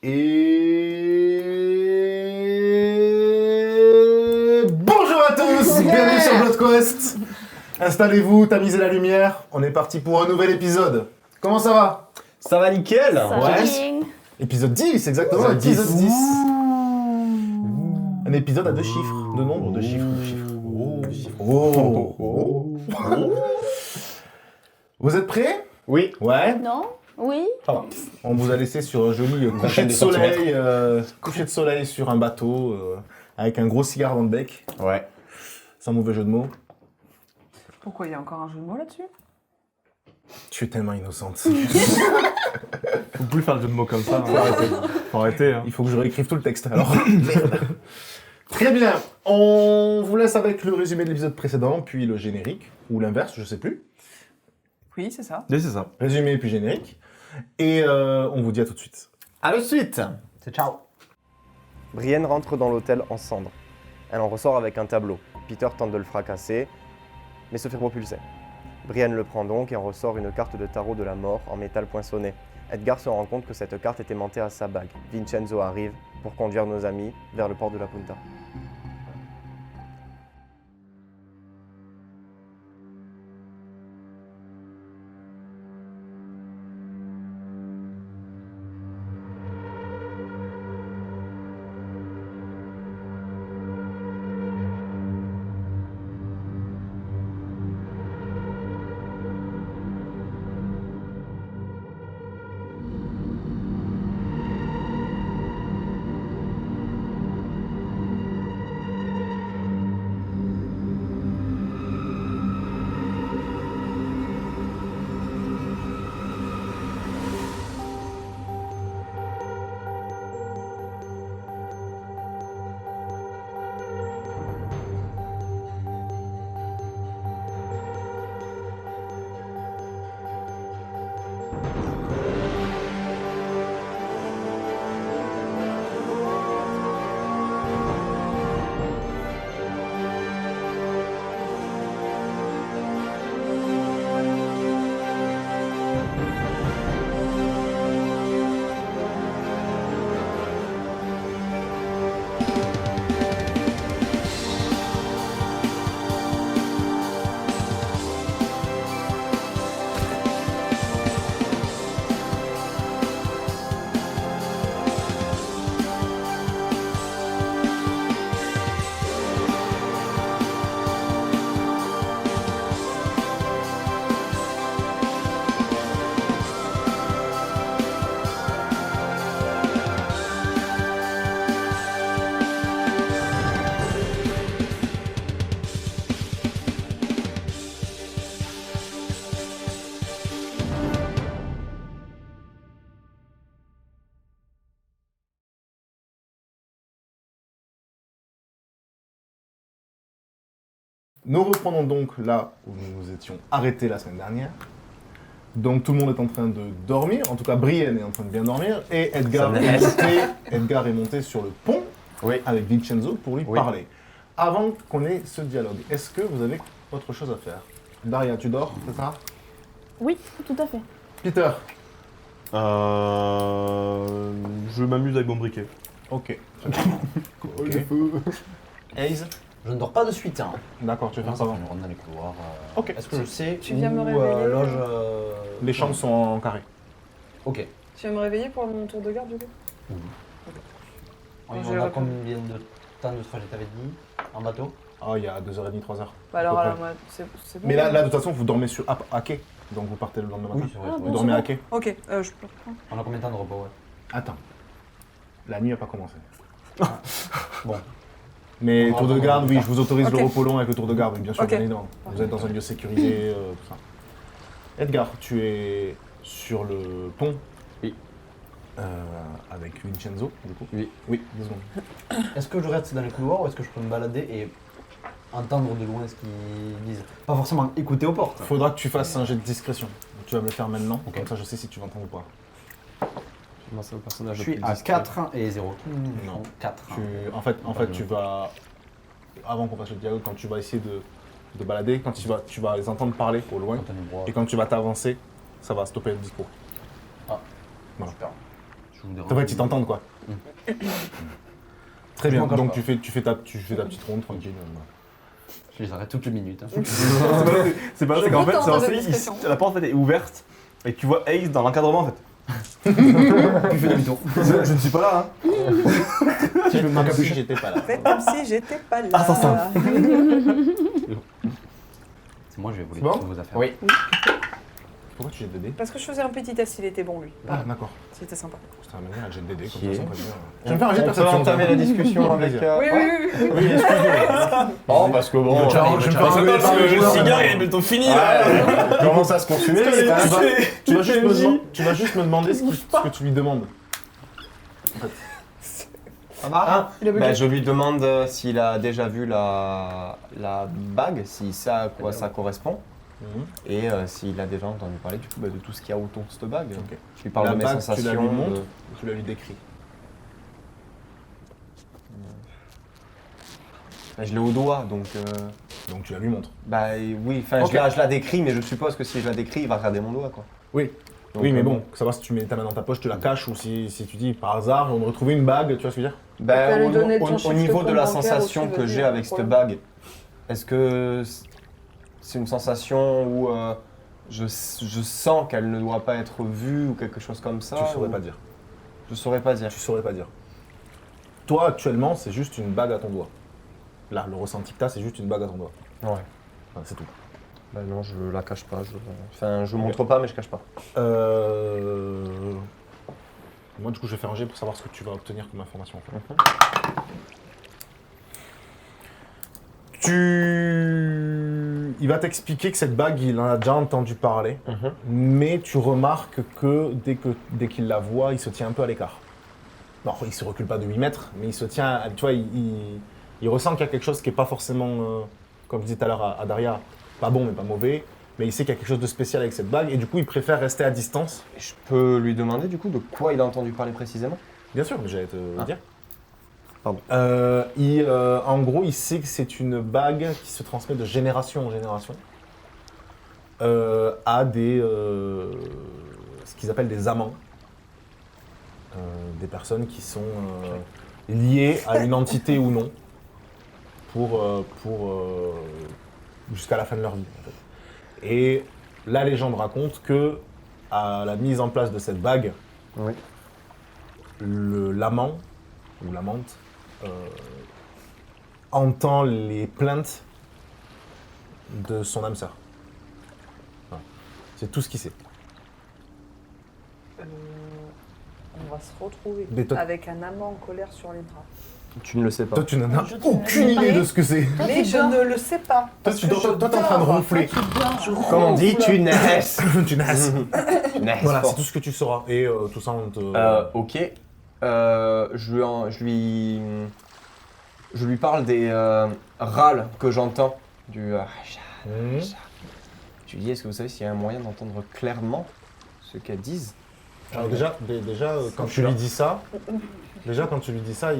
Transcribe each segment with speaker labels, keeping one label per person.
Speaker 1: Et bonjour à tous, bienvenue sur Blood Quest. Installez-vous, tamisez la lumière, on est parti pour un nouvel épisode. Comment ça va?
Speaker 2: Ça va nickel.
Speaker 1: Ouais. Épisode 10, exactement, épisode 10. Un épisode à deux chiffres, de nombre, de chiffres. Oh. Vous êtes prêts?
Speaker 2: Oui.
Speaker 1: Ouais.
Speaker 3: Non? Oui?
Speaker 1: On vous a laissé sur un joli coucher de soleil sur un bateau avec un gros cigare dans le bec,
Speaker 2: Ouais.
Speaker 1: sans mauvais jeu de mots.
Speaker 4: Pourquoi il y a encore un jeu de mots là-dessus?
Speaker 1: Tu es tellement innocente.
Speaker 5: Faut plus faire de jeu de mots comme ça. Faut arrêter. Hein.
Speaker 1: Il faut que je réécrive tout le texte alors. Merde. Très bien, on vous laisse avec le résumé de l'épisode précédent, puis le générique, ou l'inverse, je sais plus.
Speaker 4: Oui, c'est ça.
Speaker 5: Oui, c'est ça.
Speaker 1: Résumé puis générique. Et on vous dit à tout de suite.
Speaker 2: À de suite.
Speaker 5: C'est ciao.
Speaker 6: Brienne rentre dans l'hôtel en cendres. Elle en ressort avec un tableau. Peter tente de le fracasser, mais se fait propulser. Brienne le prend donc et en ressort une carte de tarot de la mort en métal poinçonné. Edgar se rend compte que cette carte est aimantée à sa bague. Vincenzo arrive pour conduire nos amis vers le port de la Punta.
Speaker 1: Nous reprenons donc là où nous nous étions arrêtés la semaine dernière. Donc tout le monde est en train de dormir, en tout cas Brienne est en train de bien dormir, et Edgar est monté sur le pont avec Vincenzo pour lui parler. Avant qu'on ait ce dialogue, est-ce que vous avez autre chose à faire? Daria, tu dors, c'est ça?
Speaker 3: Oui, tout à fait.
Speaker 1: Peter?
Speaker 5: Je m'amuse avec mon briquet.
Speaker 1: Ok.
Speaker 2: Ok.
Speaker 1: Aze?
Speaker 2: Je ne dors pas de suite. Hein.
Speaker 1: D'accord, tu veux faire ça
Speaker 2: On
Speaker 1: avant.
Speaker 2: rentre dans les couloirs.
Speaker 1: Ok.
Speaker 2: Est-ce que je sais
Speaker 4: Tu viens
Speaker 2: où
Speaker 4: me réveiller
Speaker 2: loge
Speaker 1: Les chambres sont en carré.
Speaker 2: Ok.
Speaker 4: Tu vas me réveiller pour mon tour de garde du coup?
Speaker 2: On
Speaker 4: Je
Speaker 2: a
Speaker 4: réponds.
Speaker 2: combien de temps de trajet t'avais dit en bateau?
Speaker 1: Ah, il y a 2h30, 3h.
Speaker 4: Bah alors,
Speaker 1: À peu
Speaker 4: moi, c'est bon.
Speaker 1: Mais là, de toute façon, vous dormez à quai. Donc vous partez le lendemain matin.
Speaker 2: Oui, c'est vrai.
Speaker 4: Ah,
Speaker 2: c'est
Speaker 1: Vous
Speaker 2: vrai.
Speaker 4: bon.
Speaker 1: dormez
Speaker 4: c'est
Speaker 1: à
Speaker 4: bon.
Speaker 1: quai.
Speaker 4: Ok, je peux reprendre.
Speaker 2: On a combien de temps de repos, ouais?
Speaker 1: Attends. La nuit n'a pas commencé.
Speaker 2: Bon.
Speaker 1: Mais
Speaker 2: On
Speaker 1: tour
Speaker 2: va
Speaker 1: de garde,
Speaker 2: prendre
Speaker 1: oui,
Speaker 2: le
Speaker 1: je vous autorise
Speaker 4: Ok.
Speaker 1: le repos long avec le tour de garde, oui, bien sûr,
Speaker 4: Ok.
Speaker 1: bien évidemment. Vous êtes dans un lieu sécurisé, tout ça. Edgar, tu es sur le pont.
Speaker 2: Oui.
Speaker 1: Avec Vincenzo, du coup.
Speaker 2: Oui.
Speaker 1: Oui, 2 secondes.
Speaker 2: Est-ce que je reste dans les couloirs ou est-ce que je peux me balader et entendre de loin ce qu'ils disent? Pas forcément écouter aux portes.
Speaker 1: Faudra que tu fasses un jet de discrétion. Tu vas me le faire maintenant,
Speaker 2: Ok.
Speaker 1: comme ça je sais si tu m'entends ou pas.
Speaker 5: Moi, c'est le personnage
Speaker 2: Je
Speaker 5: le
Speaker 2: suis
Speaker 5: plus
Speaker 2: à
Speaker 5: discret.
Speaker 2: 4 et 0.
Speaker 1: Non.
Speaker 2: 4.
Speaker 1: En fait, tu vas. Avant qu'on fasse le dialogue, quand tu vas essayer de balader, quand tu vas les entendre parler au loin, et quand tu vas t'avancer, ça va stopper le discours.
Speaker 2: Ah,
Speaker 1: Voilà.
Speaker 2: super. Je vous dérange.
Speaker 1: En fait, ils t'entendent quoi. Très
Speaker 2: Je
Speaker 1: bien,
Speaker 2: m'en cache
Speaker 1: donc
Speaker 2: pas.
Speaker 1: tu fais ta petite ronde tranquille.
Speaker 2: Je les arrête toutes les minutes. Hein.
Speaker 5: C'est pas c'est qu'en fait,
Speaker 4: Autant
Speaker 5: c'est
Speaker 4: de
Speaker 5: lancé,
Speaker 4: discrétion.
Speaker 5: la porte en fait, est ouverte et tu vois Ace dans l'encadrement en fait.
Speaker 2: Puis il fait demi-tour.
Speaker 5: Je ne suis pas là, hein.
Speaker 1: Si je me si j'étais pas là.
Speaker 4: Faites comme si j'étais pas là.
Speaker 5: Ah, ça.
Speaker 2: C'est moi, je vais vous les
Speaker 1: Bon
Speaker 2: toutes vos affaires.
Speaker 6: Oui.
Speaker 1: Pourquoi tu jettes des dés?
Speaker 4: Parce que je faisais un petit test, il était bon lui.
Speaker 1: Ah, d'accord.
Speaker 4: C'était sympa.
Speaker 1: C'était un manière à jet de dés, comme
Speaker 6: Qui
Speaker 1: ça,
Speaker 6: est-
Speaker 1: pas dire. Je vais me faire un jet de
Speaker 6: On peut
Speaker 1: perception.
Speaker 6: entamer la discussion avec...
Speaker 4: Oui, oui, oui, oui.
Speaker 1: Oui, excuse-moi.
Speaker 6: Oh, parce que bon...
Speaker 1: Je vais me faire un jet de perception.
Speaker 5: il est bientôt fini
Speaker 6: Commence à se consumer.
Speaker 1: Tu vas juste me demander ce que tu lui demandes.
Speaker 4: Il a bugué.
Speaker 6: Je lui demande s'il a déjà vu la bague, s'il sait à quoi ça correspond, et s'il a déjà entendu parler du coup de tout ce qu'il y a autour de cette bague.
Speaker 1: Ok.
Speaker 6: Je lui parle
Speaker 1: La
Speaker 6: de mes
Speaker 1: bague, tu la
Speaker 6: sensations.
Speaker 1: lui montres ou tu la lui décris?
Speaker 6: Je l'ai au doigt, donc...
Speaker 1: Donc tu la lui montres.
Speaker 6: oui, enfin
Speaker 1: Ok.
Speaker 6: je la décris, mais je suppose que si je la décris, il va regarder mon doigt, quoi.
Speaker 1: Oui.
Speaker 6: Donc,
Speaker 1: Oui, mais bon, savoir si tu mets ta main dans ta poche, tu la caches ou si tu dis par hasard on a retrouvé une bague, tu vois ce que je veux dire?
Speaker 4: Tu vas lui donner ton
Speaker 6: Au
Speaker 4: chiffre
Speaker 6: niveau de la
Speaker 4: compte bancaire
Speaker 6: sensation
Speaker 4: aussi,
Speaker 6: que
Speaker 4: vas-y,
Speaker 6: j'ai
Speaker 4: pas de
Speaker 6: avec cette
Speaker 4: problème.
Speaker 6: bague, est-ce que c'est une sensation où je sens qu'elle ne doit pas être vue ou quelque chose comme ça?
Speaker 1: Tu saurais
Speaker 6: ou-
Speaker 1: pas dire.
Speaker 6: Je saurais pas dire.
Speaker 1: Tu saurais pas dire. Toi actuellement, c'est juste une bague à ton doigt. Là, le ressenti que t'as, c'est juste une bague à ton doigt.
Speaker 6: Ouais.
Speaker 1: Enfin, c'est tout.
Speaker 6: Bah non, je la cache pas. Enfin, je montre pas, mais je cache pas.
Speaker 1: Moi, du coup, je vais faire un jet pour savoir ce que tu vas obtenir comme information. en fait. Il va t'expliquer que cette bague, il en a déjà entendu parler, mais tu remarques que dès qu'il la voit, il se tient un peu à l'écart. Non, il se recule pas de 8 mètres, mais il se tient, tu vois, il ressent qu'il y a quelque chose qui n'est pas forcément, comme je disais tout à l'heure à Daria, pas bon mais pas mauvais, mais il sait qu'il y a quelque chose de spécial avec cette bague, et du coup, il préfère rester à distance.
Speaker 6: Je peux lui demander du coup de quoi il a entendu parler précisément?
Speaker 1: Bien sûr, mais j'allais te
Speaker 6: Ah.
Speaker 1: dire.
Speaker 6: Pardon.
Speaker 1: En gros, il sait que c'est une bague qui se transmet de génération en génération à ce qu'ils appellent des amants. Des personnes qui sont liées à une entité ou non pour jusqu'à la fin de leur vie. En fait. Et la légende raconte que à la mise en place de cette bague,
Speaker 6: Oui.
Speaker 1: l'amant ou l'amante entend les plaintes de son âme sœur. Voilà. C'est tout ce qu'il sait.
Speaker 4: On va se retrouver
Speaker 1: Mais toi-
Speaker 4: avec un amant en colère sur les bras.
Speaker 6: Tu ne le sais pas.
Speaker 1: Toi, tu n'en as
Speaker 3: Je te
Speaker 1: aucune
Speaker 3: l'ai
Speaker 1: idée
Speaker 3: dit.
Speaker 1: de ce que c'est.
Speaker 4: Mais je ne le sais pas.
Speaker 1: Toi,
Speaker 4: parce
Speaker 1: tu
Speaker 4: que
Speaker 1: t'es
Speaker 4: je
Speaker 1: en train de
Speaker 4: dors.
Speaker 1: ronfler.
Speaker 6: Comme on dit, tu naisses.
Speaker 1: Tu naisses.
Speaker 6: Tu naisses
Speaker 1: Voilà,
Speaker 6: fort.
Speaker 1: c'est tout ce que tu sauras. Et tout ça, on te...
Speaker 6: Ok. Je lui parle des râles que j'entends. Du.
Speaker 1: Mhm.
Speaker 6: Tu lui dis, est-ce que vous savez s'il y a un moyen d'entendre clairement ce qu'elles disent?
Speaker 1: Alors déjà, quand tu lui dis ça,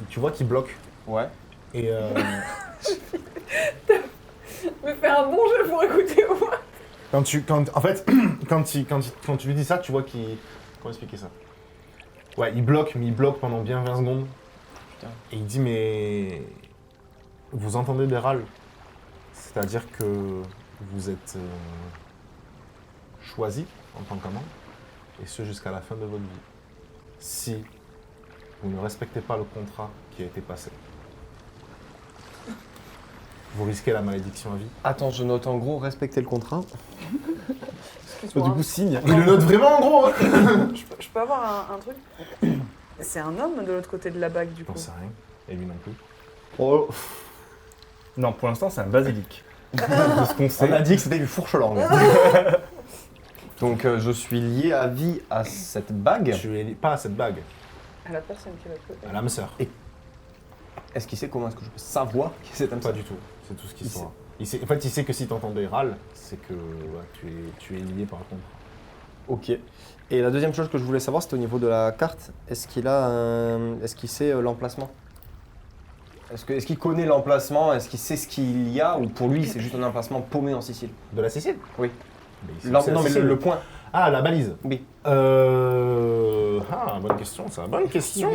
Speaker 1: tu vois qu'il bloque.
Speaker 6: Ouais.
Speaker 1: Et
Speaker 4: Mais fais un bon jeu pour écouter au moins.
Speaker 1: quand tu lui dis ça, tu vois qu'il... Comment expliquer ça? Ouais, il bloque, mais il bloque pendant bien 20 secondes.
Speaker 6: Putain.
Speaker 1: Et il dit, mais... Vous entendez des râles? C'est-à-dire que vous êtes choisi en tant qu'amant, et ce jusqu'à la fin de votre vie. Si vous ne respectez pas le contrat qui a été passé, vous risquez la malédiction à vie.
Speaker 6: Attends, je note en gros respecter le contrat.
Speaker 4: Excuse-moi.
Speaker 5: signe.
Speaker 1: Il le note vraiment en gros hein.
Speaker 4: Je peux avoir un truc? C'est un homme de l'autre côté de la bague du coup.
Speaker 1: J'en sais rien, et lui non plus.
Speaker 5: Oh. Non, pour l'instant, c'est un basilic. De ce qu'on
Speaker 6: On
Speaker 5: sait.
Speaker 6: a dit que c'était du fourche-langue. Donc je suis lié à vie à cette bague.
Speaker 1: Tu es pas à cette bague,
Speaker 4: À la personne qui va te
Speaker 1: à l'âme sœur.
Speaker 6: Est-ce qu'il sait comment est-ce que je peux savoir qui c'est comme ça?
Speaker 1: Pas du tout, c'est tout ce qu'il
Speaker 6: Il
Speaker 1: saura. En fait, il sait que si tu entends des râles, c'est que tu es lié par le contrat.
Speaker 6: Ok. Et la deuxième chose que je voulais savoir, c'était au niveau de la carte. Est-ce qu'il sait l'emplacement? Est-ce qu'il connaît l'emplacement? Est-ce qu'il sait ce qu'il y a? Ou pour lui, c'est juste un emplacement paumé en Sicile?
Speaker 1: De la Sicile?
Speaker 6: Oui.
Speaker 1: Mais ici,
Speaker 6: Non,
Speaker 1: c'est
Speaker 6: mais
Speaker 1: accessible.
Speaker 6: le point.
Speaker 1: Ah, la balise.
Speaker 6: Oui.
Speaker 1: Bonne question, ça. Bonne question.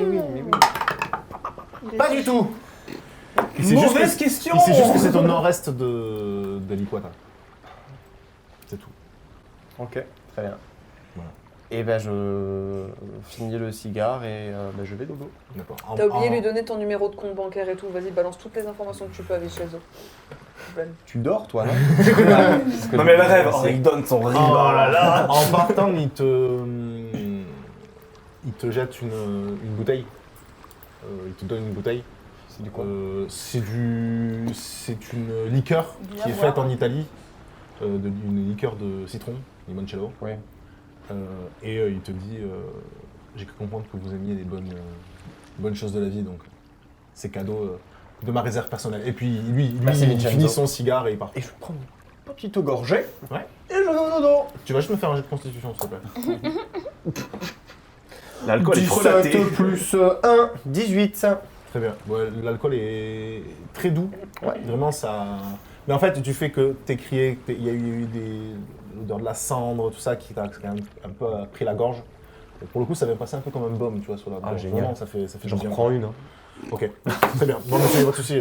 Speaker 6: Oui.
Speaker 1: Pas du tout. Il sait juste
Speaker 5: Mauvaise
Speaker 1: que-
Speaker 5: question.
Speaker 1: Il sait juste que c'est au nord-est de l'Iquata. C'est tout.
Speaker 6: Ok, très bien.
Speaker 1: Voilà.
Speaker 6: Et ben je finis le cigare et je vais dodo.
Speaker 1: D'accord.
Speaker 4: T'as oublié de lui donner ton numéro de compte bancaire et tout. Vas-y, balance toutes les informations que tu peux avec chez eux.
Speaker 6: Tu dors toi, non?
Speaker 5: Non mais le rêve, oh, il donne son rêve. Oh là là.
Speaker 1: En partant, il te jette une bouteille. Il te donne une bouteille.
Speaker 6: C'est du quoi?
Speaker 1: C'est une liqueur
Speaker 3: Du
Speaker 1: qui est
Speaker 3: lavoir.
Speaker 1: faite en Italie, une liqueur de citron, limoncello.
Speaker 6: Oui.
Speaker 1: Il te dit, j'ai cru comprendre que vous aimiez les bonnes choses de la vie, donc c'est cadeau de ma réserve personnelle. Et puis lui
Speaker 6: Merci,
Speaker 1: il
Speaker 6: Vincenzo.
Speaker 1: finit son cigare et il part.
Speaker 6: Et je prends une petite gorgée.
Speaker 1: Ouais.
Speaker 6: Et je vais au dodo.
Speaker 1: Tu vas juste me faire un jet de constitution, s'il te plaît.
Speaker 5: L'alcool est frelaté.
Speaker 6: 17 plus 1, 18.
Speaker 1: Très bien. Ouais, l'alcool est très doux.
Speaker 6: Ouais.
Speaker 1: Vraiment, ça. Mais en fait, du fait que t'es crié, il y a eu l'odeur de la cendre, tout ça qui t'a quand même un peu pris la gorge. Et pour le coup, ça vient passer un peu comme un baume, tu vois, sur la gorge.
Speaker 6: génial.
Speaker 1: Vraiment, ça fait
Speaker 6: J'en
Speaker 1: du bien.
Speaker 6: reprends une. Hein.
Speaker 1: Ok, très bien. Non, mais c'est pas de souci.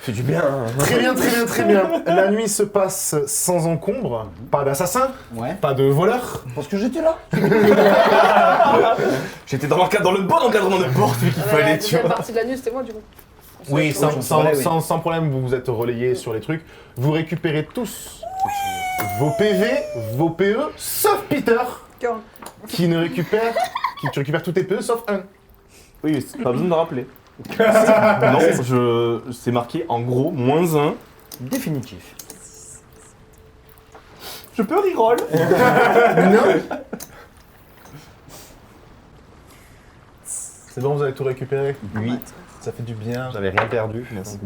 Speaker 6: Fait du bien. Hein.
Speaker 1: Très bien, très bien, très bien. La nuit se passe sans encombre. Pas d'assassin,
Speaker 2: Ouais.
Speaker 1: pas de voleur.
Speaker 2: Parce que j'étais là.
Speaker 5: J'étais dans le bon encadrement de porte vu qu'il
Speaker 4: La
Speaker 5: fallait, tu
Speaker 4: deuxième
Speaker 5: vois.
Speaker 4: partie de la nuit, c'était moi du coup.
Speaker 1: Oui,
Speaker 2: j'en parlais, oui.
Speaker 1: sans problème, vous vous êtes relayés sur les trucs. Vous récupérez tous vos PV, vos PE, sauf Peter,
Speaker 4: Quand
Speaker 1: qui tu récupères tous tes PE sauf un.
Speaker 5: Oui, mais c'est pas besoin de rappeler. Non, c'est marqué en gros -1.
Speaker 2: Définitif.
Speaker 5: Je peux reroll.
Speaker 1: Non. C'est bon, vous avez tout récupéré?
Speaker 6: Oui.
Speaker 1: Ça fait du bien.
Speaker 6: J'avais rien perdu. Merci.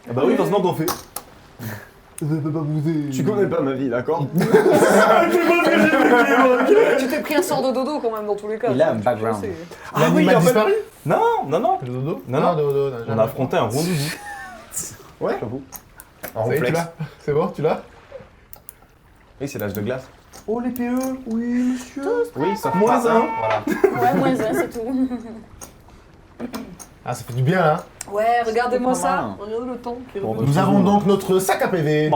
Speaker 5: Ah bah oui, heureusement qu'on fait.
Speaker 6: Tu connais pas ma vie, d'accord?
Speaker 4: Tu t'es pris un sort de dodo quand même dans tous les cas.
Speaker 2: Il a un
Speaker 4: Tu
Speaker 2: background.
Speaker 4: sais.
Speaker 1: L'animal
Speaker 5: en fait-
Speaker 1: disparu?
Speaker 5: Non.
Speaker 1: Le dodo?
Speaker 5: Non, non.
Speaker 1: dodo,
Speaker 5: On a affronté un rond doudou.
Speaker 6: Ouais, j'avoue. En
Speaker 1: Ça y est, tu
Speaker 6: réflexe.
Speaker 1: l'as? C'est bon, tu l'as?
Speaker 6: Oui, c'est l'âge de glace.
Speaker 5: Oh les PE, oui monsieur.
Speaker 6: Oui, sauf
Speaker 5: -1.
Speaker 6: pas un. Voilà.
Speaker 3: Ouais, moins un, c'est tout.
Speaker 1: Ah, ça fait du bien, hein.
Speaker 4: Ouais, regardez-moi
Speaker 2: C'est pas
Speaker 4: ça.
Speaker 2: mal.
Speaker 4: Regardez le temps qui est
Speaker 5: Bon,
Speaker 4: revenu.
Speaker 1: Nous avons donc notre sac à PV.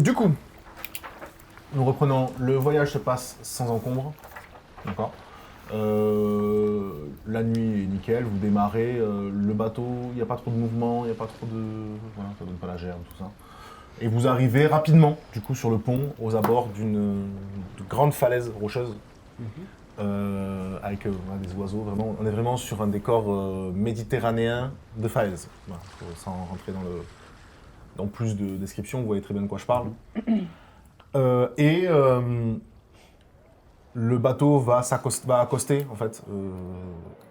Speaker 1: Du coup, nous reprenons. Le voyage se passe sans encombre. D'accord. La nuit est nickel, vous démarrez. Le bateau, il n'y a pas trop de mouvement, il n'y a pas trop de. Voilà, ça donne pas la gerbe, tout ça. Et vous arrivez rapidement, du coup, sur le pont, aux abords d'une grande falaise rocheuse. Avec voilà, des oiseaux, vraiment, on est vraiment sur un décor méditerranéen de falaise. Voilà, sans rentrer dans plus de descriptions, vous voyez très bien de quoi je parle. Le bateau va accoster en fait,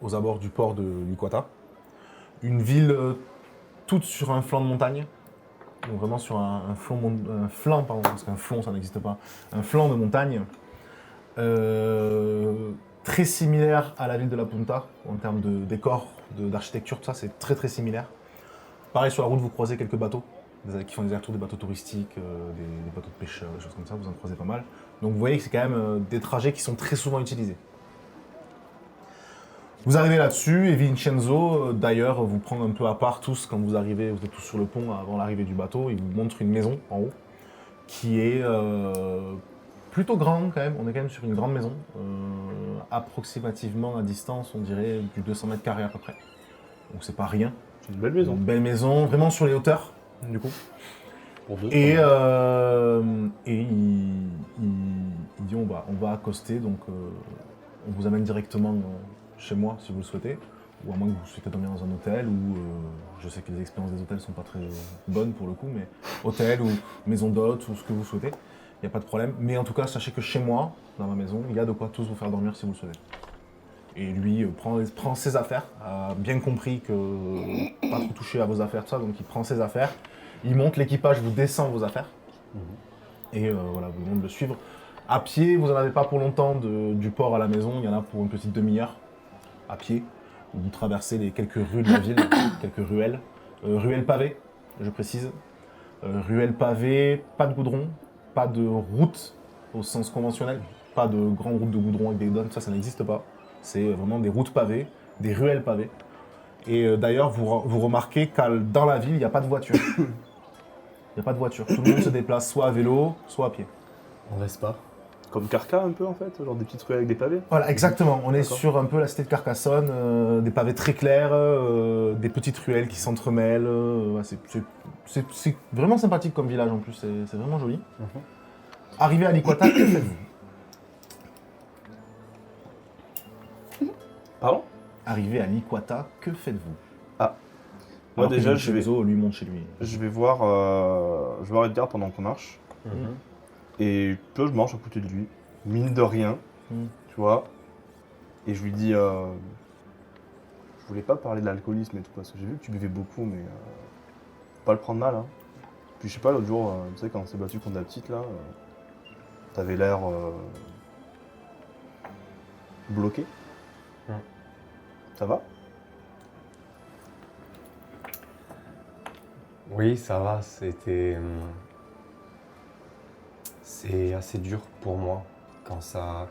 Speaker 1: aux abords du port de Liquata. Une ville toute sur un flanc de montagne, donc vraiment sur un flanc, pardon, parce qu'un flanc ça n'existe pas, un flanc de montagne. Très similaire à la ville de La Punta en termes de décor, d'architecture, tout ça, c'est très très similaire. Pareil, sur la route, vous croisez quelques bateaux qui font des allers-retours, des bateaux touristiques, des bateaux de pêcheurs, des choses comme ça, vous en croisez pas mal. Donc vous voyez que c'est quand même des trajets qui sont très souvent utilisés. Vous arrivez là-dessus et Vincenzo, d'ailleurs, vous prend un peu à part tous quand vous arrivez, vous êtes tous sur le pont avant l'arrivée du bateau, il vous montre une maison en haut qui est plutôt grande quand même, on est quand même sur une grande maison, approximativement à distance, on dirait du 200 mètres carrés à peu près. Donc c'est pas rien.
Speaker 5: C'est une belle maison.
Speaker 1: Une belle maison, vraiment sur les hauteurs, du coup.
Speaker 2: Pour deux.
Speaker 1: Et il dit on va accoster, donc on vous amène directement chez moi si vous le souhaitez, ou à moins que vous souhaitez dormir dans un hôtel, ou je sais que les expériences des hôtels sont pas très bonnes pour le coup, mais hôtel ou maison d'hôte ou ce que vous souhaitez. Il n'y a pas de problème, mais en tout cas, sachez que chez moi, dans ma maison, il y a de quoi tous vous faire dormir si vous le souhaitez. Et lui prend ses affaires, a bien compris que pas trop toucher à vos affaires, tout ça, donc il prend ses affaires, il monte l'équipage, vous descend vos affaires, et voilà, vous demande de le suivre. À pied, vous n'en avez pas pour longtemps du port à la maison, il y en a pour une petite demi-heure, à pied, où vous traversez les quelques rues de la ville, quelques ruelles, Ruelle pavée, je précise. Ruelle pavée, pas de goudron, pas de route au sens conventionnel, pas de grandes routes de goudron avec des dômes, ça n'existe pas. C'est vraiment des routes pavées, des ruelles pavées. Et d'ailleurs, vous remarquez que dans la ville, il n'y a pas de voiture. Il n'y a pas de voiture. Tout le monde se déplace soit à vélo, soit à pied.
Speaker 2: On reste pas.
Speaker 5: Comme Carca un peu en fait, genre des petites ruelles avec des pavés.
Speaker 1: Voilà, exactement. On est
Speaker 5: D'accord.
Speaker 1: sur un peu la cité de Carcassonne, des pavés très clairs, des petites ruelles qui s'entremêlent. Ouais, c'est vraiment sympathique comme village en plus, c'est vraiment joli. Arrivé à Liquata, que faites-vous?
Speaker 5: Pardon?
Speaker 1: Arrivé à Liquata, que faites-vous?
Speaker 5: Moi
Speaker 1: Alors que
Speaker 5: déjà,
Speaker 1: lui, chez Bezo, lui monte chez lui.
Speaker 5: je vais voir Edgar pendant qu'on marche. Et tu vois, je marche à côté de lui, mine de rien, tu vois. Et je lui dis, je voulais pas parler de l'alcoolisme et tout, parce que j'ai vu que tu buvais beaucoup, mais faut pas le prendre mal. Hein. Puis je sais pas, l'autre jour, tu sais, quand on s'est battu contre la petite là, t'avais l'air bloqué. Ça va?
Speaker 7: Oui, ça va, c'est assez dur pour moi quand ça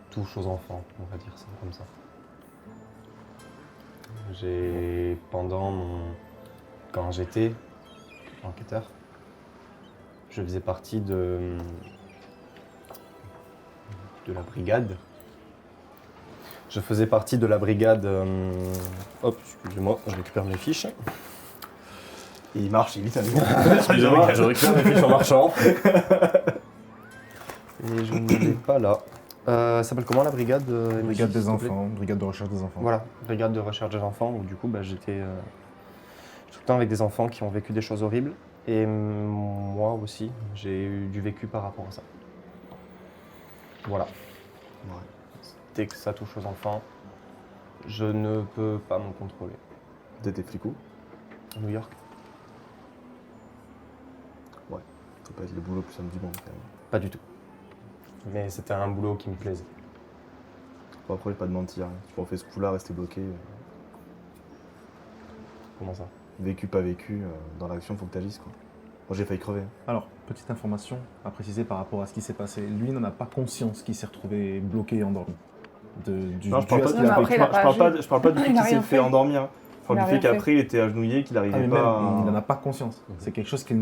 Speaker 7: touche aux enfants, on va dire ça comme ça. Quand j'étais enquêteur, je faisais partie de la brigade. Je faisais partie de la brigade. Hop, excusez-moi, je récupère mes fiches.
Speaker 5: Et il marche, il vite,
Speaker 7: Excusez-moi, je récupère mes fiches en marchant. Et je ne l'ai pas là. Ça s'appelle comment la brigade
Speaker 1: Brigade des
Speaker 7: s'il te plaît
Speaker 1: enfants, brigade de recherche des enfants.
Speaker 7: Voilà, brigade de recherche des enfants, où du coup j'étais tout le temps avec des enfants qui ont vécu des choses horribles. Et moi aussi, j'ai eu du vécu par rapport à ça. Voilà. Dès que ça touche aux enfants, je ne peux pas me contrôler.
Speaker 5: T'étais flicou?
Speaker 7: À New York,
Speaker 5: C'est pas le boulot plus simple du monde quand même.
Speaker 7: pas du tout. Mais c'était un boulot qui me plaisait.
Speaker 5: Bon, après, pas de mentir, hein. Tu refais ce coup-là, rester bloqué.
Speaker 7: Comment ça?
Speaker 5: Vécu, pas vécu, dans l'action, faut que t'agisses quoi. Moi j'ai failli crever.
Speaker 1: Alors, petite information à préciser par rapport à ce qui s'est passé. Lui n'en a pas conscience qu'il s'est retrouvé bloqué et endormi.
Speaker 5: Non, je parle pas,
Speaker 3: Non, mais après, il a pas agi.
Speaker 5: je parle pas du fait
Speaker 3: Il a
Speaker 5: qu'il s'est
Speaker 3: rien
Speaker 5: fait
Speaker 3: fait.
Speaker 5: endormir. Hein. Je parle
Speaker 3: Il a
Speaker 5: du fait
Speaker 3: rien
Speaker 5: qu'après il était agenouillé, qu'il
Speaker 1: Ah,
Speaker 5: arrivait
Speaker 1: mais
Speaker 5: pas.
Speaker 1: même, il n'en a pas conscience. C'est quelque chose qu'il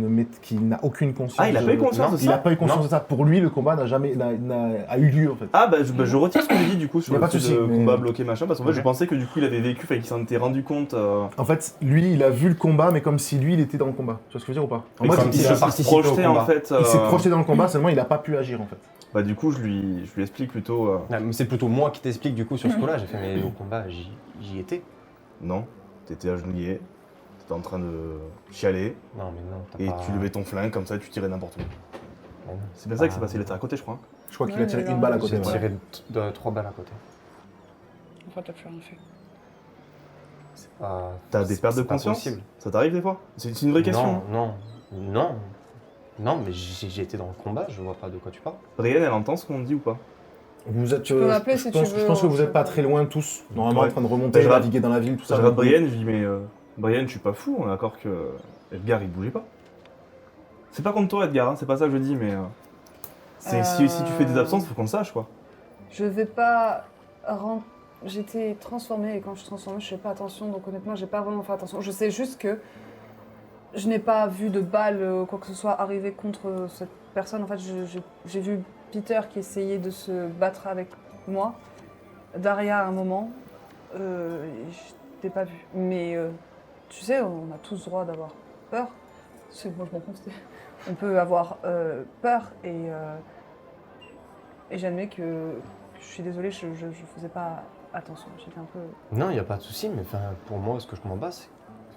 Speaker 1: n'a aucune conscience.
Speaker 5: Ah, il a pas eu conscience
Speaker 1: Non,
Speaker 5: de
Speaker 1: il
Speaker 5: ça
Speaker 1: n'a pas eu conscience
Speaker 7: Non.
Speaker 1: de ça. Pour lui, le combat a eu lieu en fait.
Speaker 5: Ah je retire ce que j'ai dit du coup sur
Speaker 1: Y a
Speaker 5: le
Speaker 1: pas de
Speaker 5: fait
Speaker 1: souci,
Speaker 5: de
Speaker 1: mais-
Speaker 5: combat bloqué machin parce qu'en fait je
Speaker 1: Ok.
Speaker 5: pensais que du coup il avait vécu, qu'il s'en était rendu compte.
Speaker 1: En fait, lui, il a vu le combat, mais comme si lui, il était dans le combat. Tu vois ce que je veux dire ou pas? En
Speaker 5: Et
Speaker 1: mode,
Speaker 7: comme
Speaker 1: il
Speaker 7: s'il
Speaker 1: s'est-
Speaker 7: a
Speaker 5: se
Speaker 7: participé au
Speaker 5: projetait en
Speaker 7: combat.
Speaker 5: fait.
Speaker 1: il s'est projeté dans le combat, seulement il n'a pas pu agir en fait.
Speaker 5: Bah du coup je lui explique plutôt.
Speaker 7: Ah, mais c'est plutôt moi qui t'explique du coup sur ce coup-là. J'ai fait, mais au combat, j'y étais.
Speaker 5: Non, t'étais agenouillé, t'étais en train de chialer
Speaker 7: Non, mais non, t'as
Speaker 5: et
Speaker 7: pas...
Speaker 5: tu levais ton flingue comme ça, tu tirais n'importe où.
Speaker 7: Mais non.
Speaker 5: C'est bien ça qui s'est passé, il était à côté je crois.
Speaker 1: Je crois qu'il
Speaker 4: Ouais,
Speaker 1: a tiré
Speaker 4: mais
Speaker 1: une balle à
Speaker 4: là,
Speaker 1: côté.
Speaker 7: J'ai
Speaker 1: voilà.
Speaker 7: tiré 3 balles à côté.
Speaker 4: Enfin, t'as plus rien fait.
Speaker 7: C'est pas...
Speaker 5: T'as des
Speaker 7: c'est-
Speaker 5: pertes de
Speaker 7: c'est pas
Speaker 5: conscience?
Speaker 7: possible.
Speaker 5: Ça t'arrive des fois? C'est une vraie question.
Speaker 7: Non, mais j'ai été dans le combat, je vois pas de quoi tu parles.
Speaker 5: Brienne elle entend ce qu'on dit ou pas?
Speaker 1: Vous êtes,
Speaker 4: peux m'appeler si tu veux,
Speaker 1: je pense que vous
Speaker 4: je
Speaker 1: n'êtes pas
Speaker 4: peux-
Speaker 1: très loin tous, normalement
Speaker 5: Ouais.
Speaker 1: en train de remonter,
Speaker 5: Je regarde-
Speaker 1: naviguer dans la ville, tout
Speaker 5: Je
Speaker 1: ça.
Speaker 5: regarde Brienne, je dis mais Brienne je suis pas fou, on est d'accord que Edgar il bougeait pas. C'est pas contre toi Edgar, hein, c'est pas ça que je dis mais si tu fais des absences faut qu'on le sache quoi.
Speaker 4: Je vais pas J'étais transformée et quand je suis transformée, je fais pas attention. Donc honnêtement, j'ai pas vraiment fait attention. Je sais juste que je n'ai pas vu de balle quoi que ce soit arriver contre cette personne. En fait, j'ai vu Peter qui essayait de se battre avec moi. Daria à un moment. Je t'ai pas vu. Mais tu sais, on a tous le droit d'avoir peur. Moi, je m'en compte. On peut avoir peur et j'admets que je suis désolée, je faisais pas attention. J'étais un peu.
Speaker 7: Non, y a pas de souci, mais enfin, pour moi, ce que je m'en bats, c'est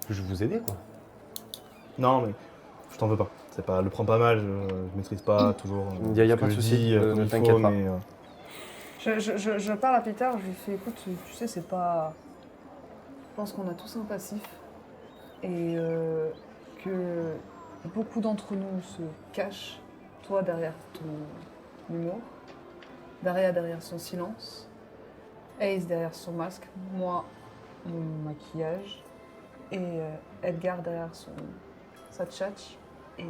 Speaker 7: que je vous aidais, quoi.
Speaker 5: Non mais je t'en veux pas. C'est pas, le prends pas mal, je maîtrise pas toujours.
Speaker 7: Y a
Speaker 5: ce
Speaker 7: pas
Speaker 5: que
Speaker 7: de
Speaker 5: je
Speaker 7: souci,
Speaker 5: dis,
Speaker 7: ne
Speaker 5: comme il
Speaker 7: t'inquiète
Speaker 5: faut,
Speaker 7: pas.
Speaker 5: mais,
Speaker 4: Je parle à Peter, je lui fais écoute, tu sais, c'est pas. Je pense qu'on a tous un passif et que beaucoup d'entre nous se cachent. Toi derrière ton humour, Daria derrière son silence, Ace derrière son masque, moi mon maquillage. et Edgar derrière sa tchatch. Et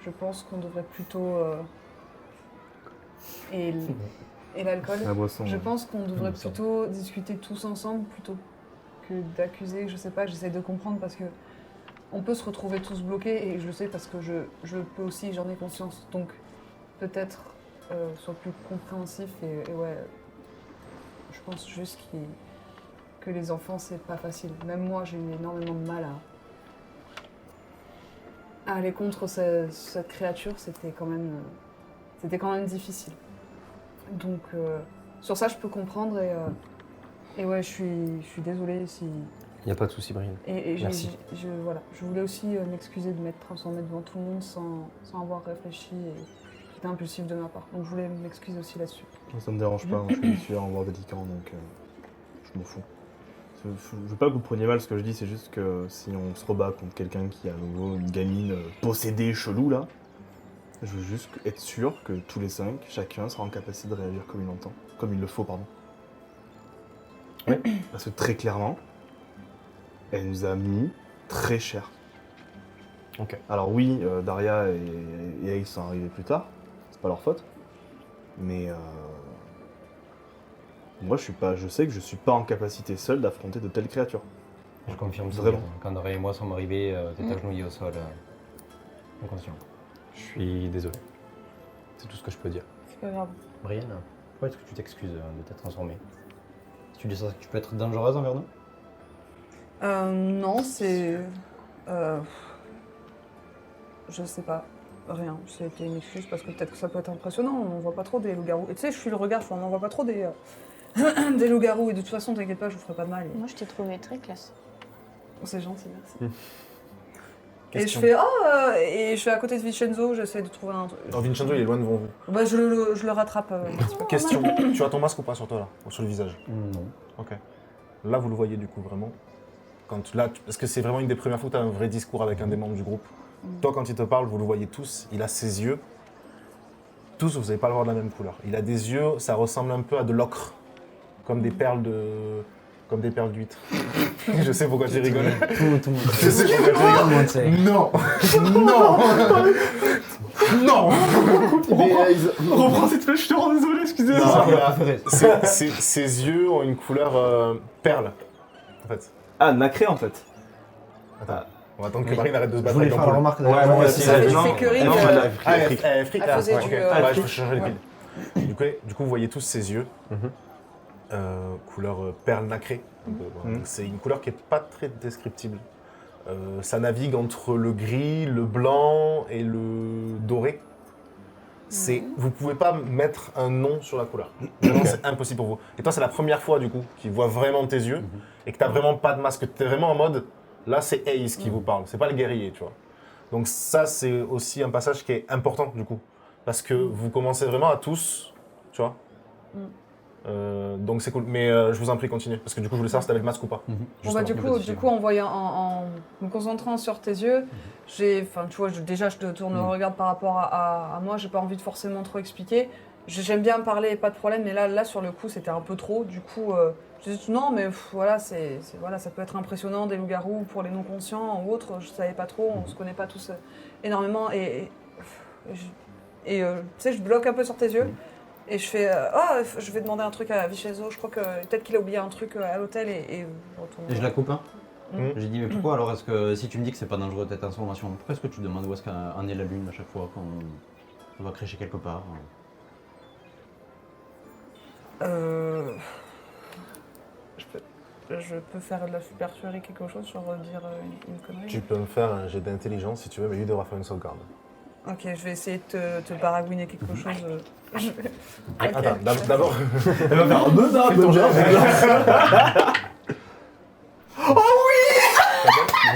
Speaker 4: je pense qu'on devrait plutôt... et l'alcool.
Speaker 5: La boisson.
Speaker 4: Je pense qu'on devrait plutôt discuter tous ensemble plutôt que d'accuser, je sais pas, j'essaie de comprendre parce que on peut se retrouver tous bloqués et je le sais parce que je peux aussi, j'en ai conscience. Donc peut-être sois plus compréhensif et ouais, je pense juste que les enfants c'est pas facile. Même moi j'ai eu énormément de mal à aller contre cette créature, c'était quand même difficile. Donc sur ça je peux comprendre et ouais je suis désolée si...
Speaker 7: Il n'y a pas de souci, Brienne.
Speaker 4: Et
Speaker 7: Merci.
Speaker 4: voilà. Je voulais aussi m'excuser de m'être transformée devant tout le monde sans avoir réfléchi et c'était impulsif de ma part. Donc je voulais m'excuser aussi là-dessus.
Speaker 5: Ça me dérange pas, hein, je suis en voir délicat, donc je m'en fous. Je veux pas que vous preniez mal ce que je dis, c'est juste que si on se rebat contre quelqu'un qui a à nouveau une gamine possédée, chelou là, je veux juste être sûr que tous les 5, chacun sera en capacité de réagir comme il le faut, pardon.
Speaker 7: Oui.
Speaker 5: Parce que très clairement, elle nous a mis très cher.
Speaker 7: Ok.
Speaker 5: Alors oui, Daria et Ace sont arrivés plus tard, c'est pas leur faute, mais moi je sais que je suis pas en capacité seul d'affronter de telles créatures.
Speaker 8: Je confirme ça.
Speaker 5: Vraiment.
Speaker 8: Quand Daria et moi sommes arrivés, t'étais agenouillé au sol, inconscient.
Speaker 7: Je suis désolé. C'est tout ce que je peux dire.
Speaker 4: C'est pas grave.
Speaker 8: Brienne, pourquoi est-ce que tu t'excuses de t'être transformée? Tu dis ça, que tu peux être dangereuse envers nous?
Speaker 4: Non, c'est... je sais pas. Rien. C'était une excuse parce que peut-être que ça peut être impressionnant. On voit pas trop des loups-garous. Et tu sais, je suis le regard, on n'en voit pas trop des loups-garous. Et de toute façon, t'inquiète pas, je vous ferai pas de mal.
Speaker 3: Moi, je t'ai trouvé très classe.
Speaker 4: C'est gentil, merci. Et
Speaker 1: Question.
Speaker 4: je fais et je suis à côté de Vincenzo, j'essaie de trouver un truc.
Speaker 1: Alors Vincenzo, il est loin devant vous.
Speaker 4: Bah, je le rattrape. Un petit peu.
Speaker 1: Question, tu as ton masque ou pas sur toi là, ou sur le visage?
Speaker 8: Non.
Speaker 1: Ok. Là, vous le voyez du coup vraiment. Parce que c'est vraiment une des premières fois que tu as un vrai discours avec un des membres du groupe. Toi, quand il te parle, vous le voyez tous, il a ses yeux. Tous, vous n'allez pas le voir de la même couleur. Il a des yeux, ça ressemble un peu à de l'ocre. Comme des perles d'huître. Je sais pourquoi tu rigoles.
Speaker 8: Tout le monde.
Speaker 1: Je sais pourquoi tu rigoles.
Speaker 8: Tout le monde sait.
Speaker 1: Non. Non. Non.
Speaker 5: Reprends cette flèche, je te rends désolé, excusez-moi.
Speaker 1: Non, il a-
Speaker 8: préféré.
Speaker 1: ses yeux ont une couleur perle, en fait.
Speaker 5: Ah, nacré en fait.
Speaker 1: Attends, on va attendre que Marine arrête de se
Speaker 2: Je
Speaker 1: battre
Speaker 2: voulais
Speaker 1: avec
Speaker 2: faire la
Speaker 1: l'ampoule.
Speaker 2: remarque
Speaker 8: Ouais, moi
Speaker 2: d'ailleurs.
Speaker 8: aussi.
Speaker 4: Ça fait du
Speaker 5: non,
Speaker 4: fécurie,
Speaker 5: non,
Speaker 4: euh,
Speaker 1: Ah, elle fric
Speaker 4: Elle
Speaker 1: là.
Speaker 4: faisait
Speaker 1: Ouais,
Speaker 4: du,
Speaker 1: ok.
Speaker 4: ouais,
Speaker 1: Ouais, je peux changer le
Speaker 4: Ouais.
Speaker 1: pile. Du coup, vous voyez tous ses yeux. Couleur perle nacrée. Donc, voilà. Donc, c'est une couleur qui n'est pas très descriptible. Ça navigue entre le gris, le blanc et le doré. Vous pouvez pas mettre un nom sur la couleur. Vraiment, c'est impossible pour vous. Et toi, c'est la première fois, du coup, qu'il voit vraiment tes yeux et que tu n'as vraiment pas de masque. Tu es vraiment en mode, là, c'est Ace qui vous parle. C'est pas le guerrier, tu vois. Donc ça, c'est aussi un passage qui est important, du coup. Parce que vous commencez vraiment à tous, tu vois. Donc c'est cool. Mais je vous en prie, continuez. Parce que du coup, je voulais savoir si t'avais le masque ou pas.
Speaker 4: Bon bah, du coup, en voyant, en me concentrant sur tes yeux, tu vois, déjà je te tourne le regard par rapport à moi, j'ai pas envie de forcément trop expliquer. J'aime bien parler, pas de problème, mais là sur le coup c'était un peu trop. Du coup, je dis non, mais voilà, ça peut être impressionnant des loups-garous pour les non-conscients ou autres. Je savais pas trop, on se connaît pas tous énormément et tu sais, je bloque un peu sur tes yeux. Et je fais je vais demander un truc à Vincenzo, je crois que peut-être qu'il a oublié un truc à l'hôtel et je retourne.
Speaker 8: Et je la coupe, hein.
Speaker 1: Mhm.
Speaker 8: J'ai dit, mais pourquoi alors est-ce que, si tu me dis que c'est pas dangereux cette information, pourquoi est-ce que tu demandes où est-ce qu'en est la lune à chaque fois qu'on va crécher quelque part?
Speaker 4: Je peux faire de la supercherie quelque chose, genre dire une connerie.
Speaker 1: Tu peux me faire un jet d'intelligence si tu veux, mais lui devra faire une sauvegarde.
Speaker 4: Ok, je vais essayer de te baragouiner quelque chose. Ok.
Speaker 1: Attends, d'abord.
Speaker 5: Elle va faire
Speaker 1: Fais ton jet.